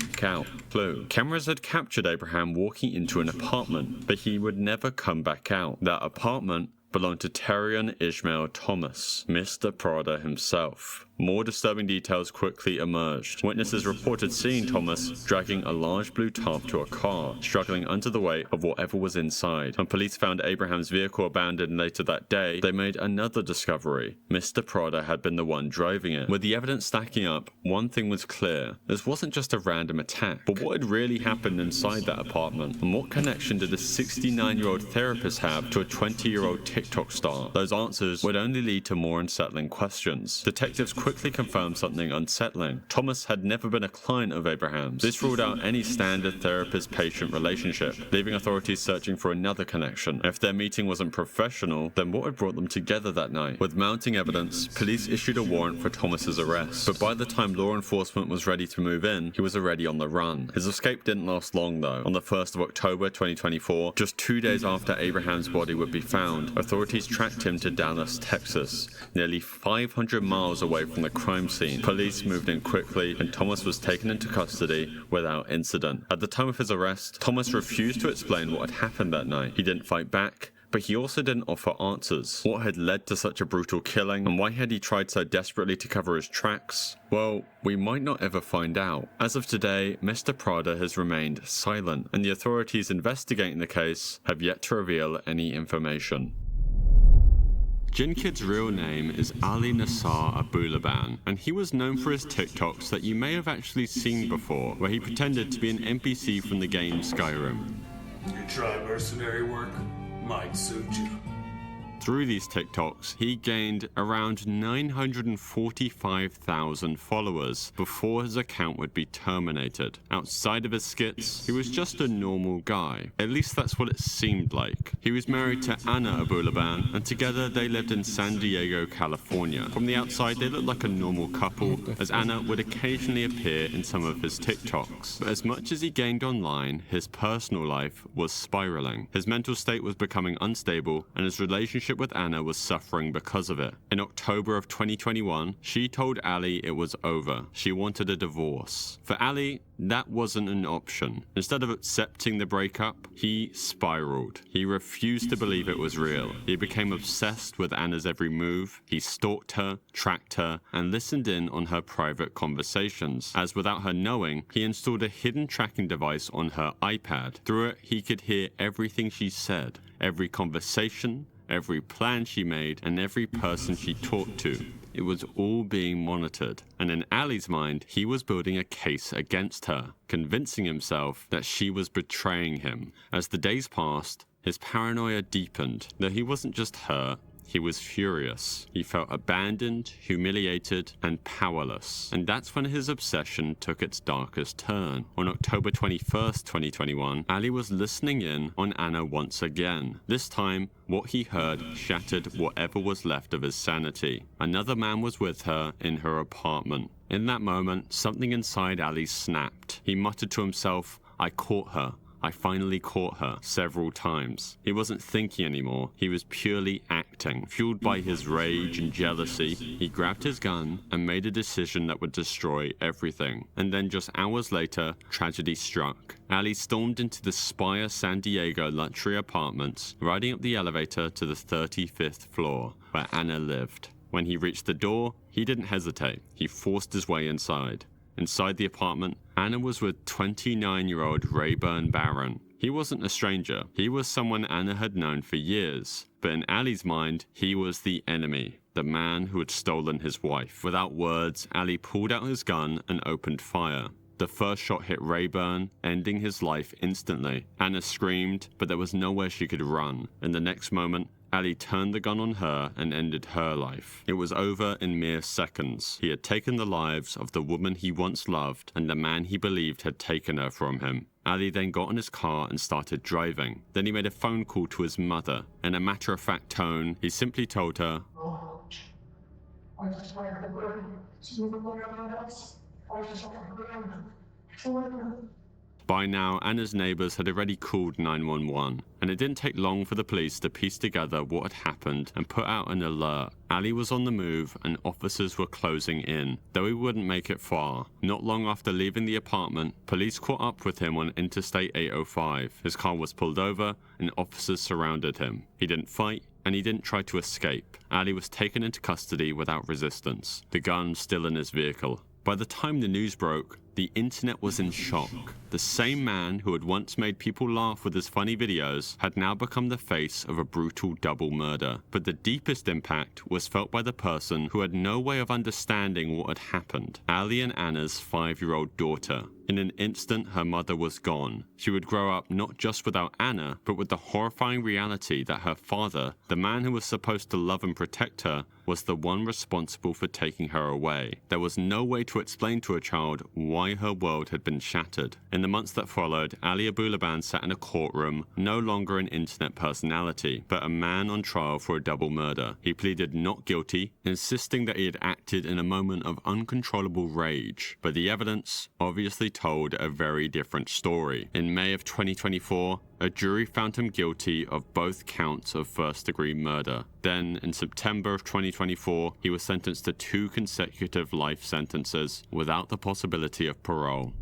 Speaker 1: Clue. Cameras had captured Abraham walking into an apartment, but he would never come back out. That apartment belonged to Tarion Ishmael Thomas, Mr. Prada himself. More disturbing details quickly emerged. Witnesses reported seeing Thomas dragging a large blue tarp to a car, struggling under the weight of whatever was inside. When police found Abraham's vehicle abandoned later that day, they made another discovery. Mr. Prada had been the one driving it. With the evidence stacking up, one thing was clear. This wasn't just a random attack, but what had really happened inside that apartment? And what connection did a 69-year-old therapist have to a 20-year-old TikTok star? Those answers would only lead to more unsettling questions. Detectives quickly confirmed something unsettling. Thomas had never been a client of Abraham's. This ruled out any standard therapist-patient relationship, leaving authorities searching for another connection. If their meeting wasn't professional, then what had brought them together that night? With mounting evidence, police issued a warrant for Thomas's arrest. But by the time law enforcement was ready to move in, he was already on the run. His escape didn't last long though. On the 1st of October 2024, just 2 days after Abraham's body would be found, authorities tracked him to Dallas, Texas, nearly 500 miles away from the crime scene. Police moved in quickly and Thomas was taken into custody without incident. At the time of his arrest, Thomas refused to explain what had happened that night. He didn't fight back, but he also didn't offer answers. What had led to such a brutal killing, and why had he tried so desperately to cover his tracks? Well, we might not ever find out. As of today, Mr. Prada has remained silent, and the authorities investigating the case have yet to reveal any information. Jinkid's real name is Ali Nassar Abulaban, and he was known for his TikToks that you may have actually seen before, where he pretended to be an NPC from the game Skyrim.
Speaker 7: You try mercenary work? Might suit you.
Speaker 1: Through these TikToks, he gained around 945,000 followers before his account would be terminated. Outside of his skits, he was just a normal guy. At least that's what it seemed like. He was married to Anna Abulaban, and together they lived in San Diego, California. From the outside, they looked like a normal couple, as Anna would occasionally appear in some of his TikToks. But as much as he gained online, his personal life was spiraling. His mental state was becoming unstable, and his relationship with Anna was suffering because of it. In October of 2021, she told Ali it was over. She wanted a divorce. For Ali, that wasn't an option. Instead of accepting the breakup, he spiraled. He refused to believe it was real. He became obsessed with Anna's every move. He stalked her, tracked her, and listened in on her private conversations. As without her knowing, he installed a hidden tracking device on her iPad. Through it, he could hear everything she said, every conversation, every plan she made, and every person she talked to. It was all being monitored, and in Ali's mind, he was building a case against her, convincing himself that she was betraying him. As the days passed, his paranoia deepened, that he wasn't just hurt, he was furious. He felt abandoned, humiliated, and powerless. And that's when his obsession took its darkest turn. On October 21st, 2021, Ali was listening in on Anna once again. This time, what he heard shattered whatever was left of his sanity. Another man was with her in her apartment. In that moment, something inside Ali snapped. He muttered to himself, "I caught her. I finally caught her," several times. He wasn't thinking anymore, he was purely acting. Fueled by his rage and jealousy, he grabbed his gun and made a decision that would destroy everything. And then just hours later, tragedy struck. Ali stormed into the Spire San Diego luxury apartments, riding up the elevator to the 35th floor, where Anna lived. When he reached the door, he didn't hesitate. He forced his way inside. Inside the apartment, Anna was with 29-year-old Rayburn Barron. He wasn't a stranger. He was someone Anna had known for years. But in Ali's mind, he was the enemy, the man who had stolen his wife. Without words, Ali pulled out his gun and opened fire. The first shot hit Rayburn, ending his life instantly. Anna screamed, but there was nowhere she could run. In the next moment, Ali turned the gun on her and ended her life. It was over in mere seconds. He had taken the lives of the woman he once loved and the man he believed had taken her from him. Ali then got in his car and started driving. Then he made a phone call to his mother. In a matter-of-fact tone, he simply told her,
Speaker 6: I just want to burn.
Speaker 1: By now, Anna's neighbors had already called 911, and it didn't take long for the police to piece together what had happened and put out an alert. Ali was on the move, and officers were closing in, though he wouldn't make it far. Not long after leaving the apartment, police caught up with him on Interstate 805. His car was pulled over, and officers surrounded him. He didn't fight, and he didn't try to escape. Ali was taken into custody without resistance, the gun still in his vehicle. By the time the news broke, the internet was in shock. The same man who had once made people laugh with his funny videos had now become the face of a brutal double murder. But the deepest impact was felt by the person who had no way of understanding what had happened: Ali and Anna's 5-year-old daughter. In an instant, her mother was gone. She would grow up not just without Anna, but with the horrifying reality that her father, the man who was supposed to love and protect her, was the one responsible for taking her away. There was no way to explain to a child why her world had been shattered. In the months that followed, Ali Abulaban sat in a courtroom, no longer an internet personality, but a man on trial for a double murder. He pleaded not guilty, insisting that he had acted in a moment of uncontrollable rage. But the evidence obviously told a very different story. In May of 2024, a jury found him guilty of both counts of first-degree murder. Then, in September of 2024, he was sentenced to 2 consecutive life sentences without the possibility of parole.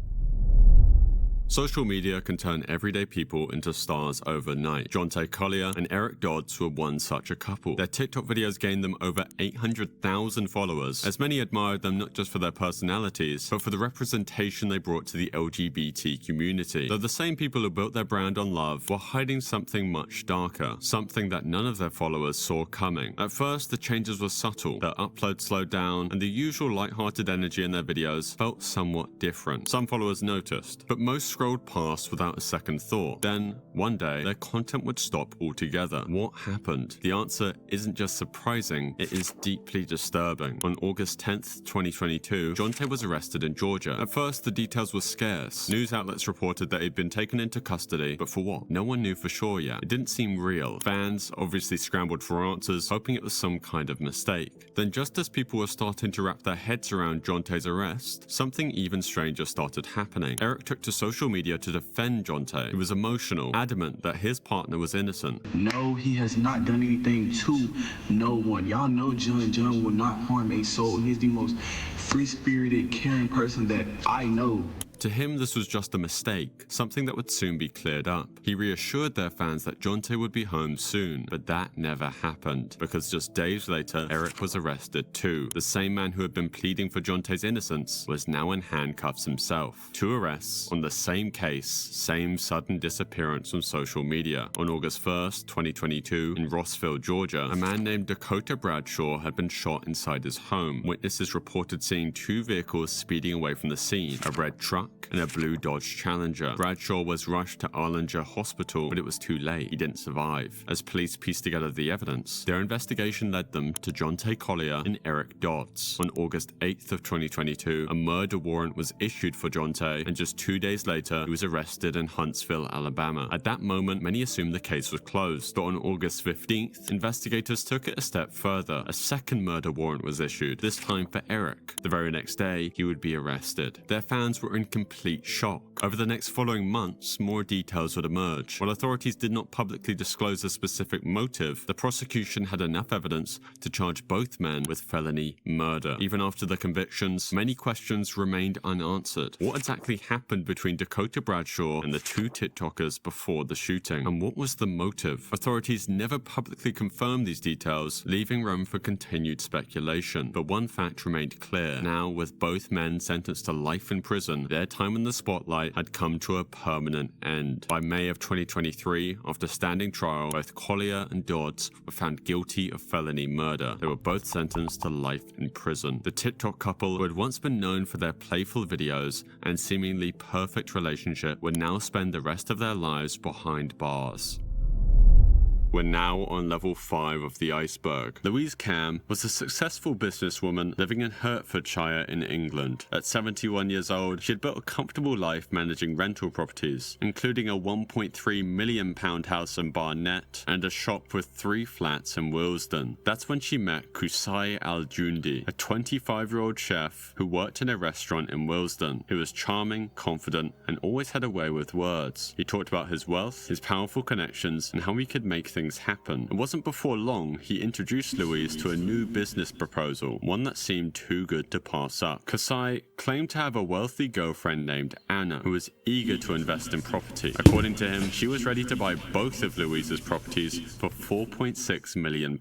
Speaker 1: Social media can turn everyday people into stars overnight. Jonte Collier and Eric Dodds were one such a couple. Their TikTok videos gained them over 800,000 followers, as many admired them not just for their personalities, but for the representation they brought to the LGBT community. Though the same people who built their brand on love were hiding something much darker, something that none of their followers saw coming. At first, the changes were subtle. Their uploads slowed down, and the usual light-hearted energy in their videos felt somewhat different. Some followers noticed, but most scrolled past without a second thought. Then, one day, their content would stop altogether. What happened? The answer isn't just surprising, it is deeply disturbing. On August 10th, 2022, Jonte was arrested in Georgia. At first, the details were scarce. News outlets reported that he'd been taken into custody, but for what? No one knew for sure yet. It didn't seem real. Fans obviously scrambled for answers, hoping it was some kind of mistake. Then, just as people were starting to wrap their heads around Jonte's arrest, something even stranger started happening. Eric took to social media to defend Jonte. He was emotional, adamant that his partner was innocent.
Speaker 8: No, he has not done anything to no one. Y'all know John will not harm a soul. He's the most free-spirited, caring person that I know.
Speaker 1: To him, this was just a mistake, something that would soon be cleared up. He reassured their fans that Jonte would be home soon, but that never happened, because just days later, Eric was arrested too. The same man who had been pleading for Jonte's innocence was now in handcuffs himself. 2 arrests on the same case, same sudden disappearance from social media. On August 1st, 2022, in Rossville, Georgia, a man named Dakota Bradshaw had been shot inside his home. Witnesses reported seeing 2 vehicles speeding away from the scene, a red truck and a blue Dodge Challenger. Bradshaw was rushed to Arlinger Hospital, but it was too late. He didn't survive. As police pieced together the evidence, their investigation led them to Jonte Collier and Eric Dodds. On August 8th of 2022, a murder warrant was issued for Jonte, and just 2 days later, he was arrested in Huntsville, Alabama. At that moment, many assumed the case was closed, but on August 15th, investigators took it a step further. A second murder warrant was issued, this time for Eric. The very next day, he would be arrested. Their fans were in complete shock. Over the next following months, more details would emerge. While authorities did not publicly disclose a specific motive, the prosecution had enough evidence to charge both men with felony murder. Even after the convictions, many questions remained unanswered. What exactly happened between Dakota Bradshaw and the 2 TikTokers before the shooting? And what was the motive? Authorities never publicly confirmed these details, leaving room for continued speculation. But one fact remained clear. Now, with both men sentenced to life in prison, their time in the spotlight had come to a permanent end. By May of 2023, after standing trial, both Collier and Dodds were found guilty of felony murder. They were both sentenced to life in prison. The TikTok couple, who had once been known for their playful videos and seemingly perfect relationship, would now spend the rest of their lives behind bars. We're now on level 5 of the iceberg. Louise Cam was a successful businesswoman living in Hertfordshire in England. At 71 years old, she had built a comfortable life managing rental properties, including a £1.3 million house in Barnet and a shop with 3 flats in Willesden. That's when she met Kusai Al-Jundi, a 25-year-old chef who worked in a restaurant in Willesden. He was charming, confident, and always had a way with words. He talked about his wealth, his powerful connections, and how he could make things things happen. It wasn't before long he introduced Louise to a new business proposal, one that seemed too good to pass up. Kasai claimed to have a wealthy girlfriend named Anna, who was eager to invest in property. According to him, she was ready to buy both of Louise's properties for £4.6 million,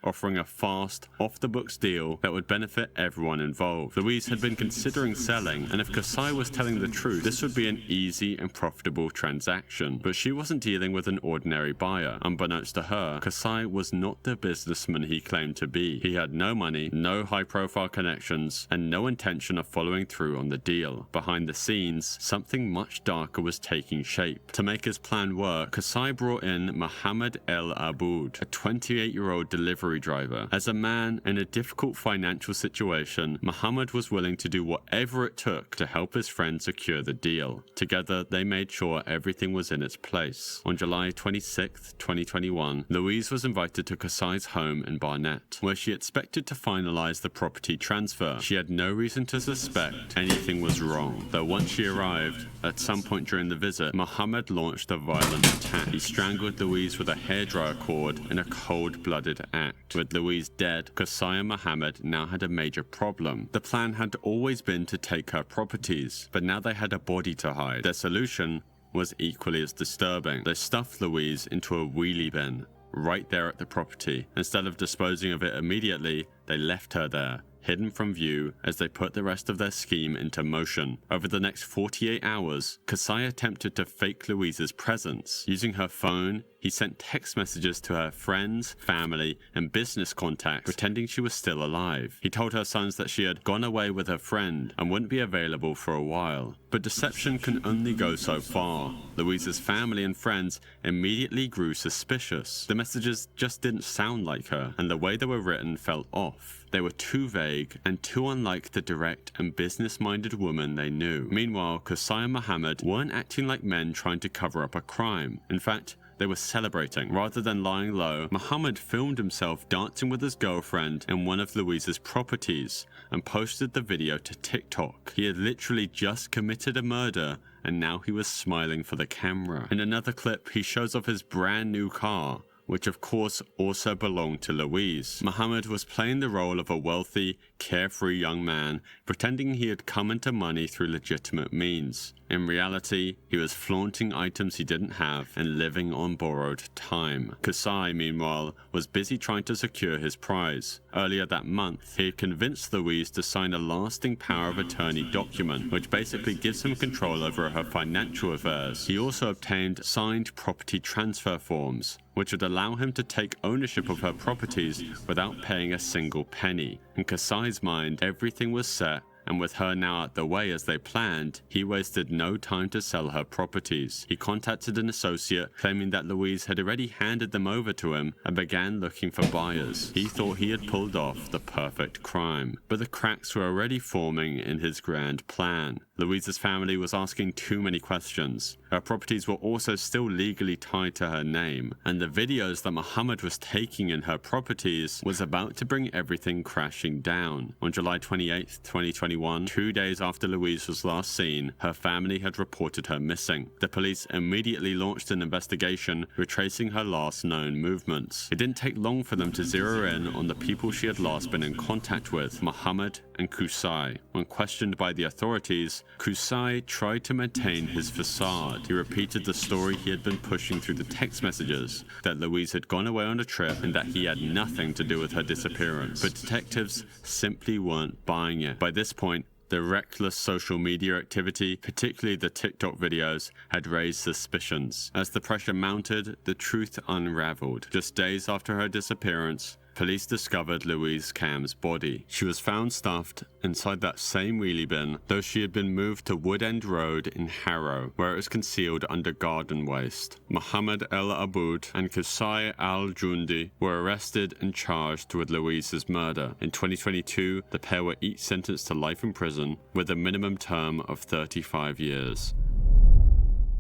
Speaker 1: offering a fast, off-the-books deal that would benefit everyone involved. Louise had been considering selling, and if Kasai was telling the truth, this would be an easy and profitable transaction. But she wasn't dealing with an ordinary buyer. Unbeknownst to her, Kasai was not the businessman he claimed to be. He had no money, no high-profile connections, and no intention of following through on the deal. Behind the scenes, something much darker was taking shape. To make his plan work, Kasai brought in Mohammed El Aboud, a 28-year-old delivery driver. As a man in a difficult financial situation, Mohammed was willing to do whatever it took to help his friend secure the deal. Together, they made sure everything was in its place. On July 26, 2021, Louise was invited to Kasai's home in Barnet, where she expected to finalize the property transfer. She had no reason to suspect anything was wrong, though once she arrived, at some point during the visit, Mohammed launched a violent attack. He strangled Louise with a hairdryer cord in a cold-blooded act. With Louise dead, Kasai and Mohammed now had a major problem. The plan had always been to take her properties, but now they had a body to hide. Their solution was equally as disturbing. They stuffed Louise into a wheelie bin right there at the property. Instead of disposing of it immediately, they left her there, hidden from view, as they put the rest of their scheme into motion. Over the next 48 hours, Kasai attempted to fake Louise's presence. Using her phone, he sent text messages to her friends, family, and business contacts, pretending she was still alive. He told her sons that she had gone away with her friend and wouldn't be available for a while. But deception can only go so far. Louise's family and friends immediately grew suspicious. The messages just didn't sound like her, and the way they were written felt off. They were too vague and too unlike the direct and business-minded woman they knew. Meanwhile, Kasai and Mohammed weren't acting like men trying to cover up a crime. In fact, they were celebrating. Rather than lying low, Mohammed filmed himself dancing with his girlfriend in one of Louise's properties and posted the video to TikTok. He had literally just committed a murder, and now he was smiling for the camera. In another clip, he shows off his brand new car, which of course also belonged to Louise. Mohammed was playing the role of a wealthy, carefree young man, pretending he had come into money through legitimate means. In reality, he was flaunting items he didn't have and living on borrowed time. Kasai, meanwhile, was busy trying to secure his prize. Earlier that month, he had convinced Louise to sign a lasting power of attorney document, which basically gives him control over her financial affairs. He also obtained signed property transfer forms, which would allow him to take ownership of her properties without paying a single penny. In Kasai's mind, everything was set, and with her now out the way as they planned, he wasted no time to sell her properties. He contacted an associate, claiming that Louise had already handed them over to him, and began looking for buyers. He thought he had pulled off the perfect crime, but the cracks were already forming in his grand plan. Louise's family was asking too many questions. Her properties were also still legally tied to her name, and the videos that Mohammed was taking in her properties was about to bring everything crashing down. On July 28, 2021, 2 days after Louise was last seen, her family had reported her missing. The police immediately launched an investigation, retracing her last known movements. It didn't take long for them to zero in on the people she had last been in contact with, Mohammed and Kasai. When questioned by the authorities, Kasai tried to maintain his facade. He repeated the story he had been pushing through the text messages, that Louise had gone away on a trip and that he had nothing to do with her disappearance. But detectives simply weren't buying it. By this point, the reckless social media activity, particularly the TikTok videos, had raised suspicions. As the pressure mounted, the truth unraveled. Just days after her disappearance, police discovered Louise Cam's body. She was found stuffed inside that same wheelie bin, though she had been moved to Wood End Road in Harrow, where it was concealed under garden waste. Mohammed El Aboud and Kasai Al Jundi were arrested and charged with Louise's murder. In 2022, the pair were each sentenced to life in prison with a minimum term of 35 years.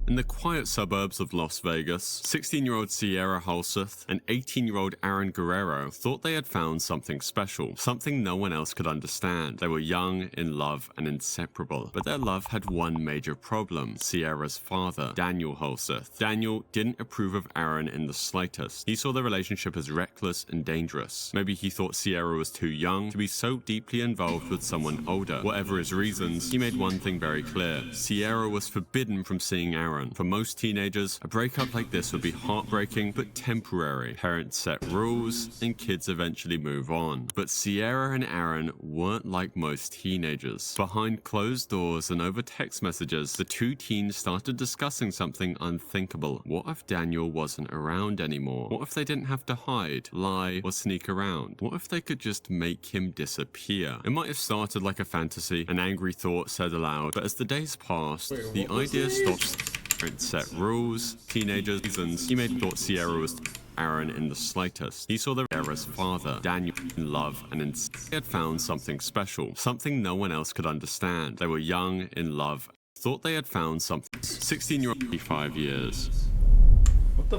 Speaker 1: In the quiet suburbs of Las Vegas, 16-year-old Sierra Halseth and 18-year-old Aaron Guerrero thought they had found something special, something no one else could understand. They were young, in love, and inseparable. But their love had one major problem: Sierra's father, Daniel Halseth. Daniel didn't approve of Aaron in the slightest. He saw the relationship as reckless and dangerous. Maybe he thought Sierra was too young to be so deeply involved with someone older. Whatever his reasons, he made one thing very clear: Sierra was forbidden from seeing Aaron. For most teenagers, a breakup like this would be heartbreaking but temporary. Parents set rules, and kids eventually move on. But Sierra and Aaron weren't like most teenagers. Behind closed doors and over text messages, the two teens started discussing something unthinkable. What if Daniel wasn't around anymore? What if they didn't have to hide, lie, or sneak around? What if they could just make him disappear? It might have started like a fantasy, an angry thought said aloud, but as the days passed, the idea stopped. Set rules, teenagers, reasons. He made thought Sierra was Aaron in the slightest. He saw the Sierra's father, Daniel, in love, and he had found something special, something no one else could understand. They were young, in love, thought they had found something. 16-year-old, 5 years.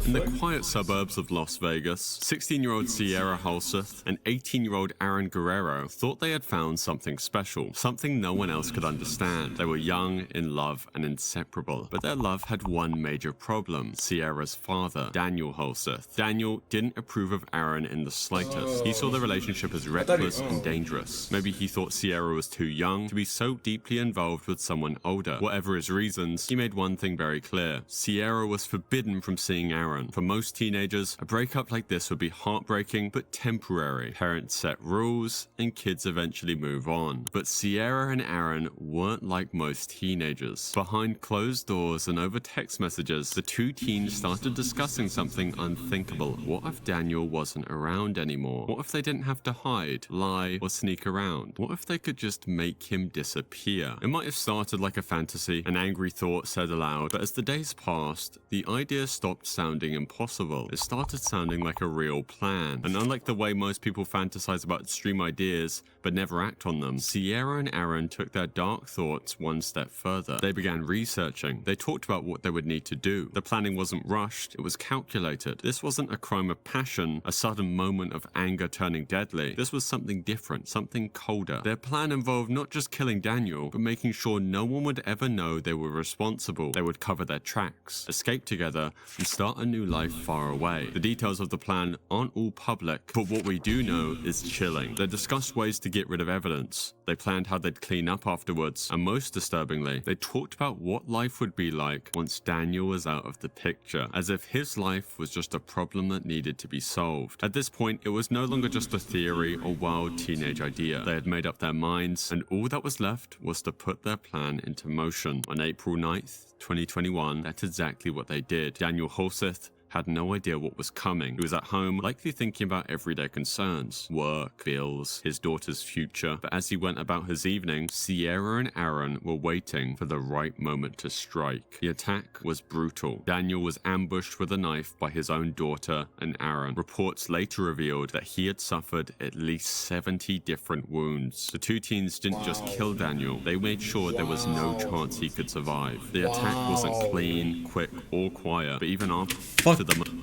Speaker 1: In the quiet suburbs of Las Vegas, 16-year-old Sierra Halseth and 18-year-old Aaron Guerrero thought they had found something special, something no one else could understand. They were young, in love, and inseparable. But their love had one major problem: Sierra's father, Daniel Halseth. Daniel didn't approve of Aaron in the slightest. He saw the relationship as reckless and dangerous. Maybe he thought Sierra was too young to be so deeply involved with someone older. Whatever his reasons, he made one thing very clear: Sierra was forbidden from seeing Aaron. For most teenagers, a breakup like this would be heartbreaking but temporary. Parents set rules, and kids eventually move on. But Sierra and Aaron weren't like most teenagers. Behind closed doors and over text messages, the two teens started discussing something unthinkable. What if Daniel wasn't around anymore? What if they didn't have to hide, lie, or sneak around? What if they could just make him disappear? It might have started like a fantasy, an angry thought said aloud, but as the days passed, the idea stopped sounding impossible. It started sounding like a real plan. And unlike the way most people fantasize about extreme ideas but never act on them, Sierra and Aaron took their dark thoughts one step further. They began researching. They talked about what they would need to do. The planning wasn't rushed, it was calculated. This wasn't a crime of passion, a sudden moment of anger turning deadly. This was something different, something colder. Their plan involved not just killing Daniel, but making sure no one would ever know they were responsible. They would cover their tracks, escape together, and start a new life far away. The details of the plan aren't all public, but what we do know is chilling. They discussed ways to get rid of evidence. They planned how they'd clean up afterwards, and most disturbingly, they talked about what life would be like once Daniel was out of the picture, as if his life was just a problem that needed to be solved. At this point, it was no longer just a theory or wild teenage idea. They had made up their minds, and all that was left was to put their plan into motion. On April 9th, 2021, that's exactly what they did. Daniel Halseth had no idea what was coming. He was at home, likely thinking about everyday concerns, work, bills, his daughter's future. But as he went about his evening, Sierra and Aaron were waiting for the right moment to strike. The attack was brutal. Daniel was ambushed with a knife by his own daughter and Aaron. Reports later revealed that he had suffered at least 70 different wounds. The two teens didn't just kill Daniel, they made sure there was no chance he could survive. The attack wasn't clean, quick, or quiet, but even after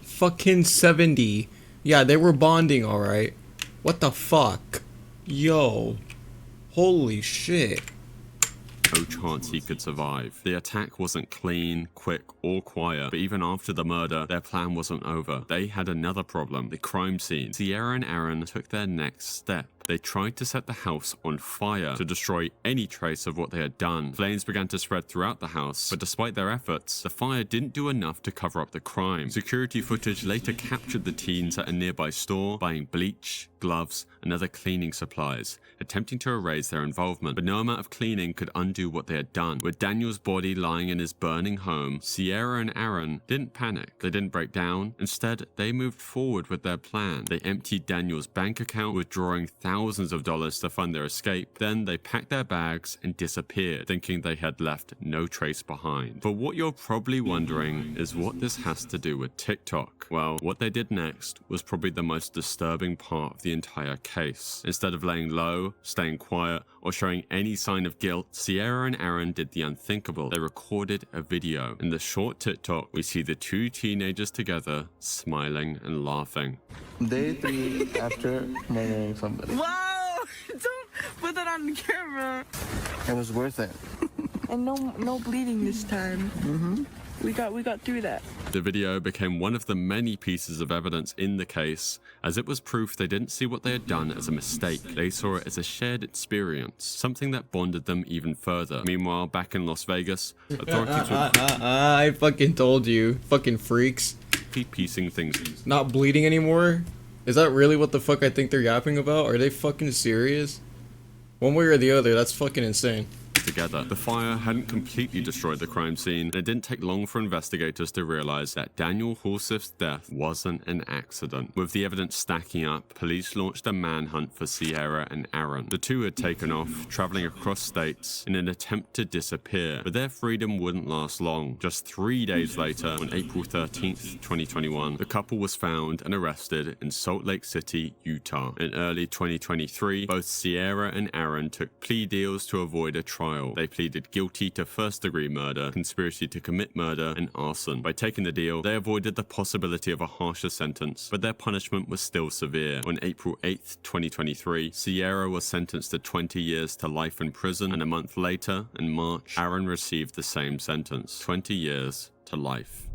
Speaker 3: Fucking 70. Yeah, they were bonding, alright. What the fuck? Yo. Holy shit.
Speaker 1: No chance he could survive. The attack wasn't clean, quick, or quiet, but even after the murder, their plan wasn't over. They had another problem: the crime scene. Sierra and Aaron took their next step. They tried to set the house on fire to destroy any trace of what they had done. Flames began to spread throughout the house, but despite their efforts, the fire didn't do enough to cover up the crime. Security footage later captured the teens at a nearby store buying bleach, gloves, and other cleaning supplies, attempting to erase their involvement. But no amount of cleaning could undo what they had done. With Daniel's body lying in his burning home, Sierra and Aaron didn't panic. They didn't break down. Instead, they moved forward with their plan. They emptied Daniel's bank account, withdrawing thousands thousands of dollars to fund their escape. Then they packed their bags and disappeared, thinking they had left no trace behind. But what you're probably wondering is what this has to do with TikTok. Well, what they did next was probably the most disturbing part of the entire case. Instead of laying low, staying quiet, or showing any sign of guilt, Sierra and Aaron did the unthinkable. They recorded a video. In the short TikTok, we see the two teenagers together, smiling and laughing.
Speaker 8: Day 3 after murdering somebody.
Speaker 2: Wow! Don't put that on the camera.
Speaker 8: It was worth it.
Speaker 2: And no bleeding this time. We got through that.
Speaker 1: The video became one of the many pieces of evidence in the case, as it was proof they didn't see what they had done as a mistake. They saw it as a shared experience, something that bonded them even further. Meanwhile, back in Las Vegas, authorities were
Speaker 3: I fucking told you, fucking freaks.
Speaker 1: quickly piecing things
Speaker 3: Not bleeding anymore? Is that really what the fuck I think they're yapping about? Are they fucking serious? One way or the other, that's fucking insane.
Speaker 1: together. The fire hadn't completely destroyed the crime scene, and it didn't take long for investigators to realize that Daniel Horsif's death wasn't an accident. With the evidence stacking up, police launched a manhunt for Sierra and Aaron. The two had taken off, traveling across states in an attempt to disappear, but their freedom wouldn't last long. Just 3 days later, on April 13th, 2021, the couple was found and arrested in Salt Lake City, Utah. In early 2023, both Sierra and Aaron took plea deals to avoid a trial. They pleaded guilty to first-degree murder, conspiracy to commit murder, and arson. By taking the deal, they avoided the possibility of a harsher sentence, but their punishment was still severe. On April 8th, 2023, Sierra was sentenced to 20 years to life in prison, and a month later, in March, Aaron received the same sentence, 20 years to life.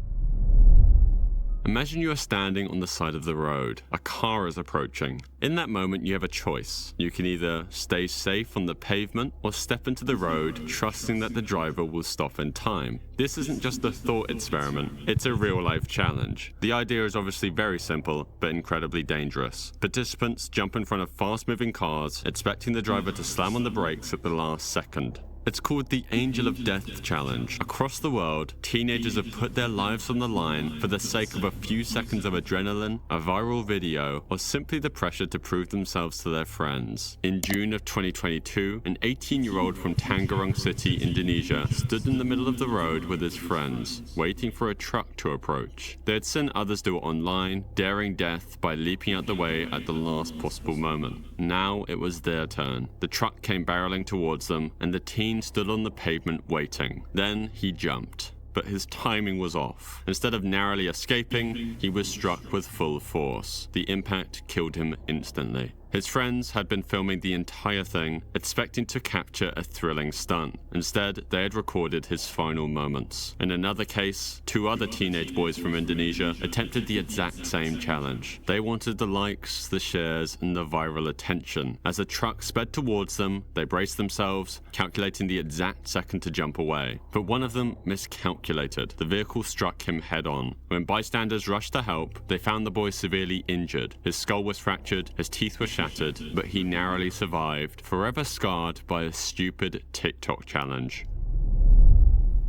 Speaker 1: Imagine you are standing on the side of the road. A car is approaching. In that moment, you have a choice. You can either stay safe on the pavement or step into the road, trusting that the driver will stop in time. This isn't just a thought experiment, it's a real-life challenge. The idea is obviously very simple, but incredibly dangerous. Participants jump in front of fast-moving cars, expecting the driver to slam on the brakes at the last second. It's called the Angel of Death Challenge. Across the world, teenagers have put their lives on the line for the sake of a few seconds of adrenaline, a viral video, or simply the pressure to prove themselves to their friends. In June of 2022, an 18-year-old from Tangerang City, Indonesia, stood in the middle of the road with his friends, waiting for a truck to approach. They had seen others do it online, daring death by leaping out the way at the last possible moment. Now it was their turn. The truck came barreling towards them, and the teen stood on the pavement waiting. Then he jumped, but his timing was off. Instead of narrowly escaping, he was struck with full force. The impact killed him instantly. His friends had been filming the entire thing, expecting to capture a thrilling stunt. Instead, they had recorded his final moments. In another case, 2 other teenage boys from Indonesia attempted the exact same challenge. They wanted the likes, the shares, and the viral attention. As a truck sped towards them, they braced themselves, calculating the exact second to jump away. But one of them miscalculated. The vehicle struck him head-on. When bystanders rushed to help, they found the boy severely injured. His skull was fractured, his teeth were shattered, but he narrowly survived, forever scarred by a stupid TikTok challenge.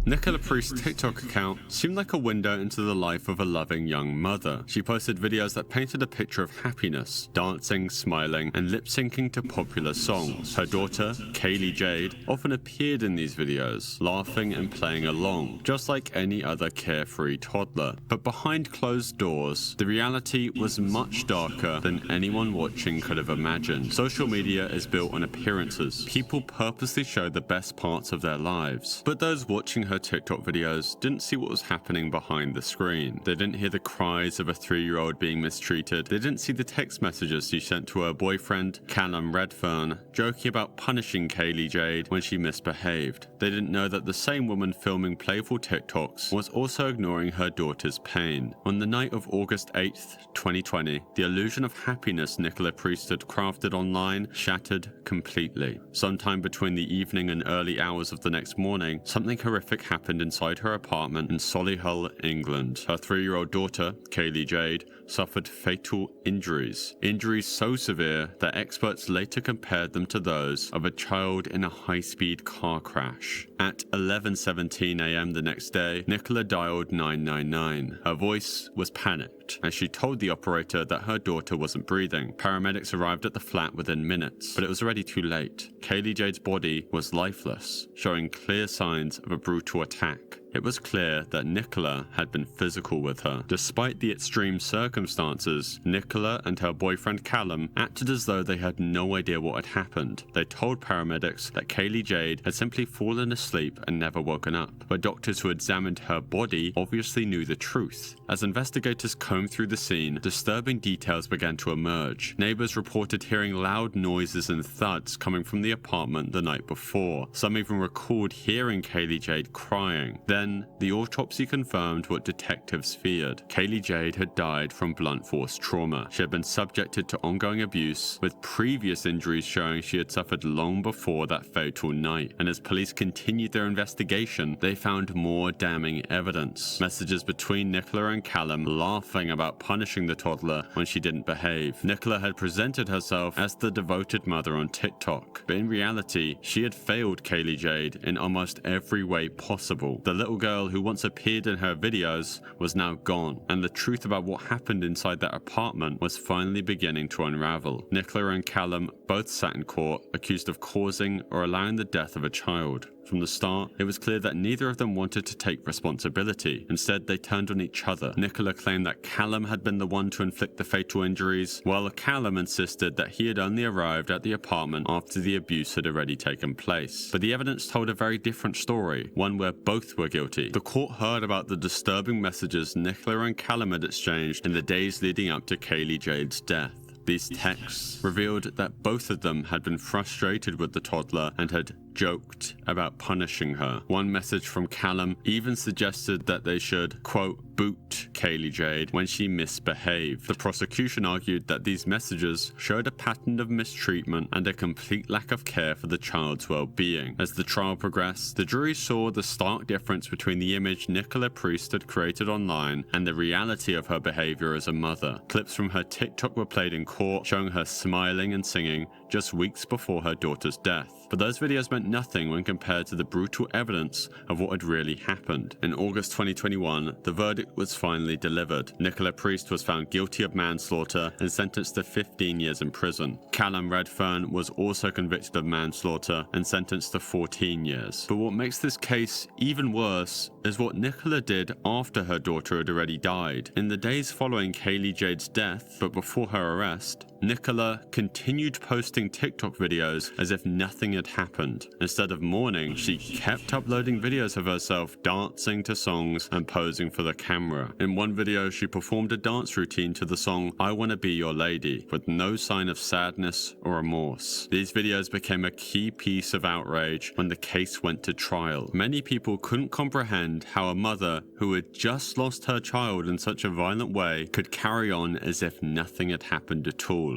Speaker 1: Nicola Priest's TikTok account seemed like a window into the life of a loving young mother. She posted videos that painted a picture of happiness, dancing, smiling, and lip-syncing to popular songs. Her daughter, Kaylee Jade, often appeared in these videos, laughing and playing along, just like any other carefree toddler. But behind closed doors, the reality was much darker than anyone watching could have imagined. Social media is built on appearances. People purposely show the best parts of their lives. But those watching her TikTok videos didn't see what was happening behind the screen. They didn't hear the cries of a 3-year-old being mistreated. They didn't see the text messages she sent to her boyfriend, Callum Redfern, joking about punishing Kaylee Jade when she misbehaved. They didn't know that the same woman filming playful TikToks was also ignoring her daughter's pain. On the night of August 8th, 2020, the illusion of happiness Nicola Priest had crafted online shattered completely. Sometime between the evening and early hours of the next morning, something horrific happened inside her apartment in Solihull, England. Her 3-year-old daughter, Kaylee Jade, suffered fatal injuries. Injuries so severe that experts later compared them to those of a child in a high-speed car crash. At 11:17 a.m. the next day, Nicola dialed 999. Her voice was panicked. out, as she told the operator that her daughter wasn't breathing. Paramedics arrived at the flat within minutes, but it was already too late. Kaylee Jade's body was lifeless, showing clear signs of a brutal attack. It was clear that Nicola had been physical with her. Despite the extreme circumstances, Nicola and her boyfriend Callum acted as though they had no idea what had happened. They told paramedics that Kaylee Jade had simply fallen asleep and never woken up, but doctors who examined her body obviously knew the truth. As investigators combed through the scene, disturbing details began to emerge. Neighbors reported hearing loud noises and thuds coming from the apartment the night before. Some even recalled hearing Kaylee Jade crying. Then, the autopsy confirmed what detectives feared. Kaylee Jade had died from blunt force trauma. She had been subjected to ongoing abuse, with previous injuries showing she had suffered long before that fatal night. And as police continued their investigation, they found more damning evidence. Messages between Nicola and Callum laughing about punishing the toddler when she didn't behave. Nicola had presented herself as the devoted mother on TikTok, but in reality, she had failed Kaylee Jade in almost every way possible. The little girl who once appeared in her videos was now gone, and the truth about what happened inside that apartment was finally beginning to unravel. Nicola and Callum both sat in court, accused of causing or allowing the death of a child. From the start, it was clear that neither of them wanted to take responsibility. Instead, they turned on each other. Nicola claimed that Callum had been the one to inflict the fatal injuries, while Callum insisted that he had only arrived at the apartment after the abuse had already taken place. But the evidence told a very different story, one where both were guilty. The court heard about the disturbing messages Nicola and Callum had exchanged in the days leading up to Kaylee Jade's death. These texts revealed that both of them had been frustrated with the toddler and had joked about punishing her. One message from Callum even suggested that they should, quote, boot Kaylee Jade when she misbehaved. The prosecution argued that these messages showed a pattern of mistreatment and a complete lack of care for the child's well-being. As the trial progressed, the jury saw the stark difference between the image Nicola Priest had created online and the reality of her behavior as a mother. Clips from her TikTok were played in court, showing her smiling and singing just weeks before her daughter's death. But those videos meant nothing when compared to the brutal evidence of what had really happened. In August 2021, the verdict was finally delivered. Nicola Priest was found guilty of manslaughter and sentenced to 15 years in prison. Callum Redfern was also convicted of manslaughter and sentenced to 14 years. But what makes this case even worse is what Nicola did after her daughter had already died. In the days following Kaylee Jade's death, but before her arrest, Nicola continued posting TikTok videos as if nothing had happened. Instead of mourning, she kept uploading videos of herself dancing to songs and posing for the camera. In one video, she performed a dance routine to the song I Wanna Be Your Lady, with no sign of sadness or remorse. These videos became a key piece of outrage when the case went to trial. Many people couldn't comprehend how a mother who had just lost her child in such a violent way could carry on as if nothing had happened at all.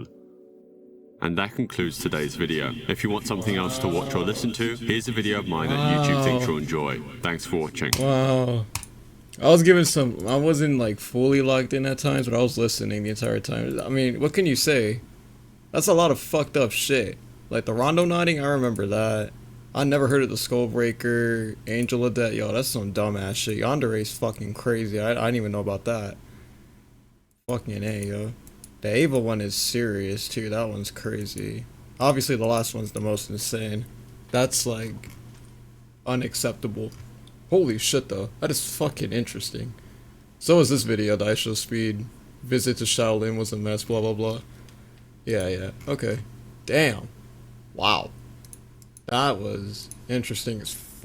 Speaker 1: And that concludes today's video. If you want something else to watch or listen to, here's a video of mine that YouTube thinks you'll enjoy. Thanks for watching.
Speaker 3: Wow. I was giving some, I wasn't like fully logged in at times, but I was listening the entire time. I mean, what can you say? That's a lot of fucked up shit. Like the Rondo nodding, I remember that. I never heard of the Skullbreaker, Angel of Death. Yo, that's some dumbass shit. Yandere's fucking crazy. I didn't even know about that. Fucking A, yo. The Ava one is serious too. That one's crazy. Obviously, the last one's the most insane. That's like unacceptable. Holy shit, though. That is fucking interesting. So is this video, the ISO Speed. Visit to Shaolin was a mess, blah, blah, blah. Yeah. Okay. Damn. Wow. That was interesting as fuck.